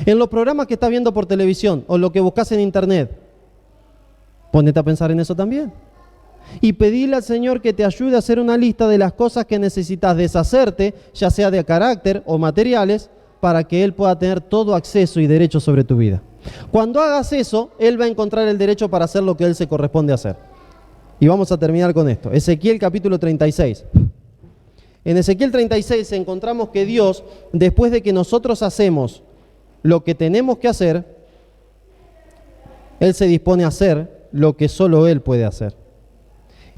En los programas que estás viendo por televisión o lo que buscas en internet, ponete a pensar en eso también. Y pedirle al Señor que te ayude a hacer una lista de las cosas que necesitas deshacerte, ya sea de carácter o materiales, para que Él pueda tener todo acceso y derecho sobre tu vida. Cuando hagas eso, Él va a encontrar el derecho para hacer lo que Él se corresponde hacer. Y vamos a terminar con esto. Ezequiel capítulo 36. En Ezequiel 36 encontramos que Dios, después de que nosotros hacemos lo que tenemos que hacer, Él se dispone a hacer lo que solo Él puede hacer.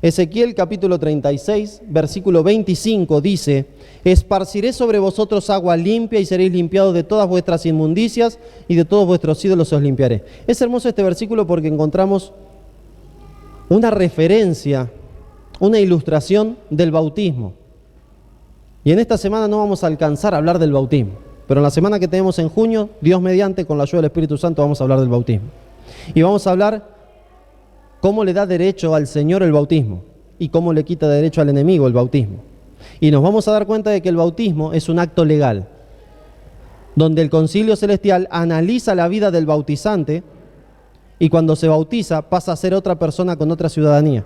Ezequiel capítulo 36, versículo 25 dice: esparciré sobre vosotros agua limpia y seréis limpiados de todas vuestras inmundicias y de todos vuestros ídolos os limpiaré. Es hermoso este versículo porque encontramos una referencia, una ilustración del bautismo. Y en esta semana no vamos a alcanzar a hablar del bautismo, pero en la semana que tenemos en junio, Dios mediante, con la ayuda del Espíritu Santo, vamos a hablar del bautismo. Y vamos a hablar cómo le da derecho al Señor el bautismo y cómo le quita derecho al enemigo el bautismo. Y nos vamos a dar cuenta de que el bautismo es un acto legal. donde el Concilio Celestial analiza la vida del bautizante y cuando se bautiza pasa a ser otra persona con otra ciudadanía.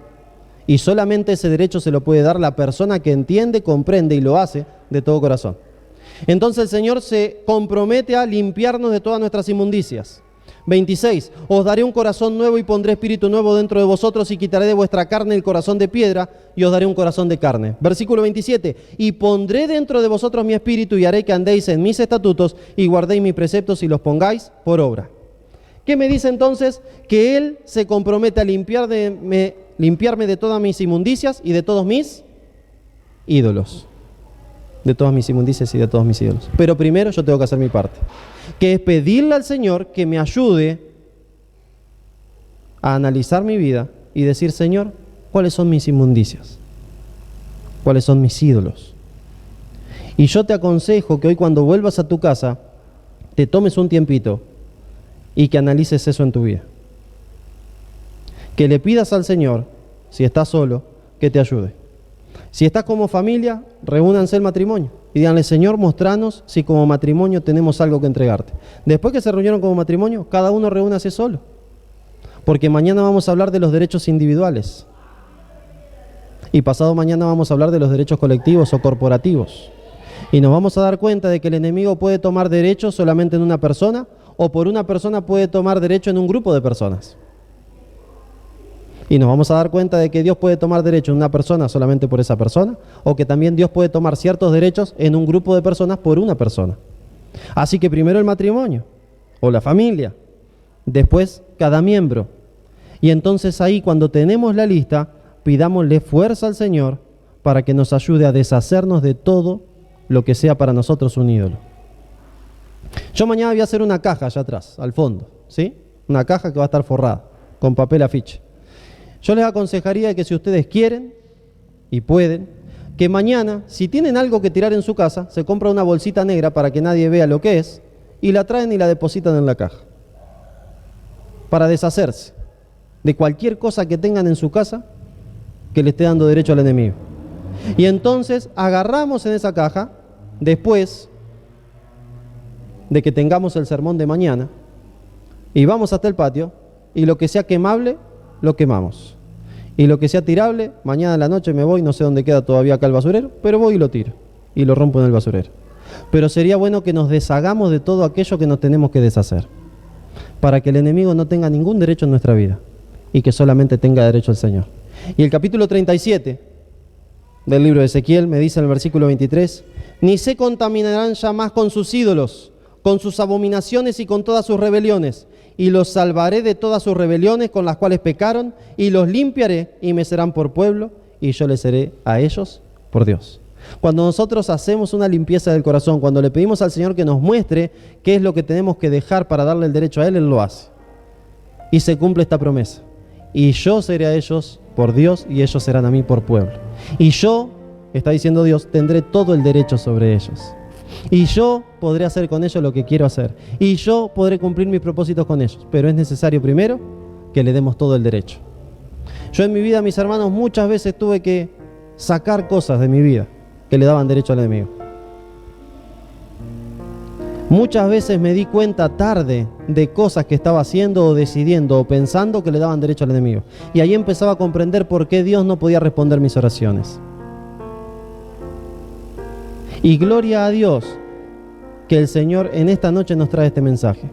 Y solamente ese derecho se lo puede dar la persona que entiende, comprende y lo hace de todo corazón. Entonces el Señor se compromete a limpiarnos de todas nuestras inmundicias. 26. Os daré un corazón nuevo y pondré espíritu nuevo dentro de vosotros y quitaré de vuestra carne el corazón de piedra y os daré un corazón de carne. Versículo 27. Y pondré dentro de vosotros mi espíritu y haré que andéis en mis estatutos y guardéis mis preceptos y los pongáis por obra. ¿Qué me dice entonces? Que Él se compromete a limpiarme de todas mis inmundicias y de todos mis ídolos. De todas mis inmundicias y de todos mis ídolos. Pero primero yo tengo que hacer mi parte, que es pedirle al Señor que me ayude a analizar mi vida y decir, Señor, ¿cuáles son mis inmundicias? ¿Cuáles son mis ídolos? Y yo te aconsejo que hoy cuando vuelvas a tu casa, te tomes un tiempito y que analices eso en tu vida. Que le pidas al Señor, si estás solo, que te ayude. Si estás como familia, reúnanse el matrimonio y díganle, Señor, mostranos si como matrimonio tenemos algo que entregarte. Después que se reunieron como matrimonio, cada uno reúnase solo. Porque mañana vamos a hablar de los derechos individuales. Y pasado mañana vamos a hablar de los derechos colectivos o corporativos. Y nos vamos a dar cuenta de que el enemigo puede tomar derechos solamente en una persona o por una persona puede tomar derecho en un grupo de personas. Y nos vamos a dar cuenta de que Dios puede tomar derecho en una persona solamente por esa persona, o que también Dios puede tomar ciertos derechos en un grupo de personas por una persona. Así que primero el matrimonio, o la familia, después cada miembro. Y entonces ahí cuando tenemos la lista, pidámosle fuerza al Señor para que nos ayude a deshacernos de todo lo que sea para nosotros un ídolo. Yo mañana voy a hacer una caja allá atrás, al fondo, ¿sí? Una caja que va a estar forrada, con papel afiche. Yo les aconsejaría que si ustedes quieren y pueden, que mañana, si tienen algo que tirar en su casa, se compra una bolsita negra para que nadie vea lo que es y la traen y la depositan en la caja. Para deshacerse de cualquier cosa que tengan en su casa que le esté dando derecho al enemigo. Y entonces agarramos en esa caja, después de que tengamos el sermón de mañana, y vamos hasta el patio, y lo que sea quemable, lo quemamos. Y lo que sea tirable, mañana en la noche me voy, no sé dónde queda todavía acá el basurero, pero voy y lo tiro. Y lo rompo en el basurero. Pero sería bueno que nos deshagamos de todo aquello que nos tenemos que deshacer. Para que el enemigo no tenga ningún derecho en nuestra vida. Y que solamente tenga derecho el Señor. Y el capítulo 37 del libro de Ezequiel me dice en el versículo 23, ni se contaminarán ya más con sus ídolos, con sus abominaciones y con todas sus rebeliones. Y los salvaré de todas sus rebeliones con las cuales pecaron, y los limpiaré y me serán por pueblo, y yo les seré a ellos por Dios. Cuando nosotros hacemos una limpieza del corazón, cuando le pedimos al Señor que nos muestre qué es lo que tenemos que dejar para darle el derecho a Él, Él lo hace. Y se cumple esta promesa. Y yo seré a ellos por Dios, y ellos serán a mí por pueblo. Y yo, está diciendo Dios, tendré todo el derecho sobre ellos. Y yo podré hacer con ellos lo que quiero hacer. Y yo podré cumplir mis propósitos con ellos. Pero es necesario primero que le demos todo el derecho. Yo en mi vida, mis hermanos, muchas veces tuve que sacar cosas de mi vida que le daban derecho al enemigo. Muchas veces me di cuenta tarde de cosas que estaba haciendo o decidiendo o pensando que le daban derecho al enemigo. Y ahí empezaba a comprender por qué Dios no podía responder mis oraciones. Y gloria a Dios que el Señor en esta noche nos trae este mensaje.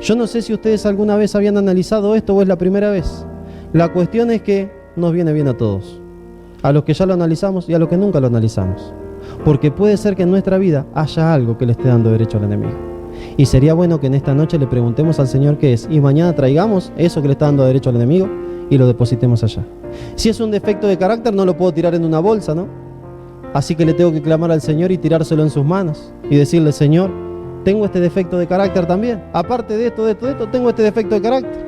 Yo no sé si ustedes alguna vez habían analizado esto o es la primera vez. La cuestión es que nos viene bien a todos. A los que ya lo analizamos y a los que nunca lo analizamos. Porque puede ser que en nuestra vida haya algo que le esté dando derecho al enemigo. Y sería bueno que en esta noche le preguntemos al Señor qué es. Y mañana traigamos eso que le está dando derecho al enemigo y lo depositemos allá. Si es un defecto de carácter, no lo puedo tirar en una bolsa, ¿no? Así que le tengo que clamar al Señor y tirárselo en sus manos. Y decirle, Señor, tengo este defecto de carácter también. Aparte de esto, tengo este defecto de carácter.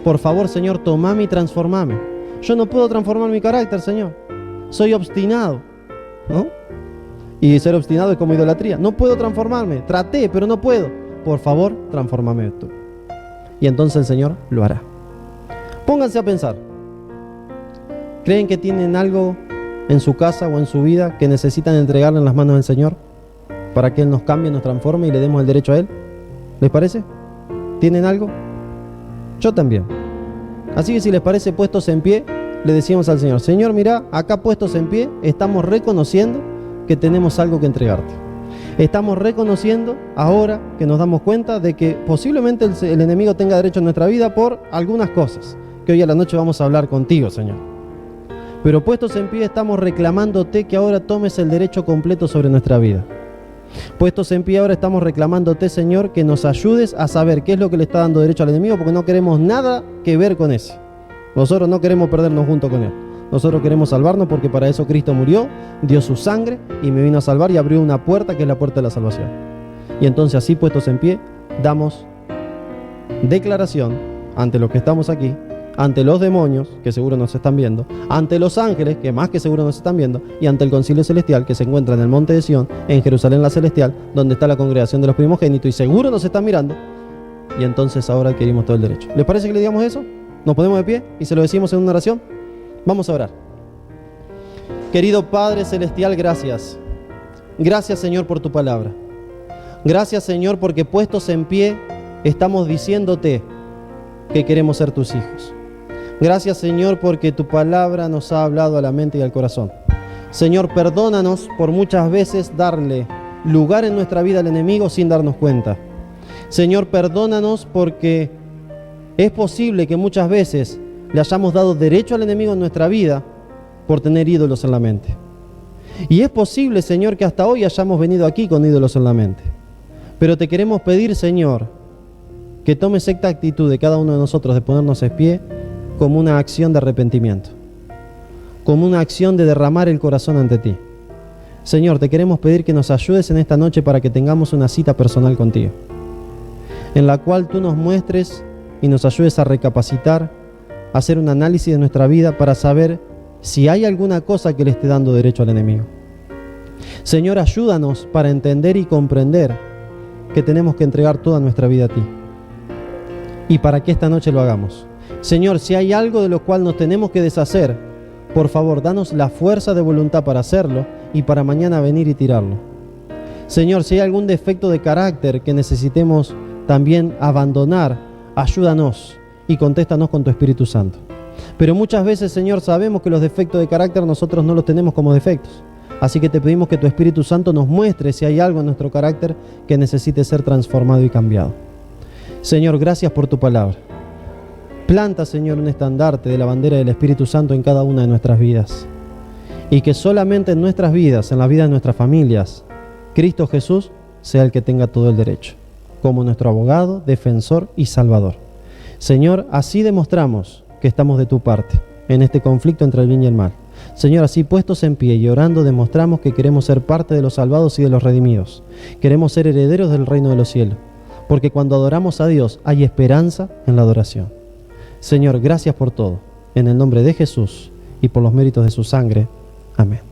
Por favor, Señor, tomame y transformame. Yo no puedo transformar mi carácter, Señor. Soy obstinado, ¿no? Y ser obstinado es como idolatría. No puedo transformarme. Traté, pero no puedo. Por favor, transfórmame tú. Y entonces el Señor lo hará. Pónganse a pensar. ¿Creen que tienen algo en su casa o en su vida que necesitan entregarle en las manos del Señor? para que Él nos cambie, nos transforme y le demos el derecho a Él? ¿Les parece? ¿Tienen algo? Yo también. Así que si les parece, puestos en pie, le decimos al Señor: Señor, mira, acá puestos en pie, estamos reconociendo que tenemos algo que entregarte. Estamos reconociendo ahora que nos damos cuenta de que posiblemente el enemigo tenga derecho en nuestra vida por algunas cosas que hoy a la noche vamos a hablar contigo, Señor. Pero puestos en pie, estamos reclamándote que ahora tomes el derecho completo sobre nuestra vida. Puestos en pie, ahora estamos reclamándote, Señor, que nos ayudes a saber qué es lo que le está dando derecho al enemigo, porque no queremos nada que ver con eso. Nosotros no queremos perdernos junto con él. Nosotros queremos salvarnos, porque para eso Cristo murió, dio su sangre y me vino a salvar y abrió una puerta que es la puerta de la salvación. Y entonces, así puestos en pie, damos declaración ante los que estamos aquí, ante los demonios, que seguro nos están viendo, ante los ángeles, que más que seguro nos están viendo, y ante el concilio celestial, que se encuentra en el monte de Sión, en Jerusalén la celestial, donde está la congregación de los primogénitos, y seguro nos están mirando. Y entonces ahora adquirimos todo el derecho. ¿Les parece que le digamos eso? ¿Nos ponemos de pie y se lo decimos en una oración? Vamos a orar. Querido Padre Celestial, gracias. Gracias, Señor, por tu palabra. Gracias, Señor, porque puestos en pie estamos diciéndote que queremos ser tus hijos. Gracias, Señor, porque tu palabra nos ha hablado a la mente y al corazón. Señor, perdónanos por muchas veces darle lugar en nuestra vida al enemigo sin darnos cuenta. Señor, perdónanos porque es posible que muchas veces le hayamos dado derecho al enemigo en nuestra vida por tener ídolos en la mente. Y es posible, Señor, que hasta hoy hayamos venido aquí con ídolos en la mente. Pero te queremos pedir, Señor, que tomes esta actitud de cada uno de nosotros de ponernos en pie como una acción de arrepentimiento, como una acción de derramar el corazón ante ti. Señor, te queremos pedir que nos ayudes en esta noche para que tengamos una cita personal contigo, en la cual tú nos muestres y nos ayudes a recapacitar, a hacer un análisis de nuestra vida para saber si hay alguna cosa que le esté dando derecho al enemigo. Señor, ayúdanos para entender y comprender que tenemos que entregar toda nuestra vida a ti, y para que esta noche lo hagamos. Señor, si hay algo de lo cual nos tenemos que deshacer, por favor, danos la fuerza de voluntad para hacerlo y para mañana venir y tirarlo. Señor, si hay algún defecto de carácter que necesitemos también abandonar, ayúdanos y contéstanos con tu Espíritu Santo. Pero muchas veces, Señor, sabemos que los defectos de carácter nosotros no los tenemos como defectos. Así que te pedimos que tu Espíritu Santo nos muestre si hay algo en nuestro carácter que necesite ser transformado y cambiado. Señor, gracias por tu palabra. Planta, Señor, un estandarte de la bandera del Espíritu Santo en cada una de nuestras vidas. Y que solamente en nuestras vidas, en la vida de nuestras familias, Cristo Jesús sea el que tenga todo el derecho, como nuestro abogado, defensor y salvador. Señor, así demostramos que estamos de tu parte en este conflicto entre el bien y el mal. Señor, así puestos en pie y orando, demostramos que queremos ser parte de los salvados y de los redimidos. Queremos ser herederos del reino de los cielos, porque cuando adoramos a Dios hay esperanza en la adoración. Señor, gracias por todo. En el nombre de Jesús y por los méritos de su sangre. Amén.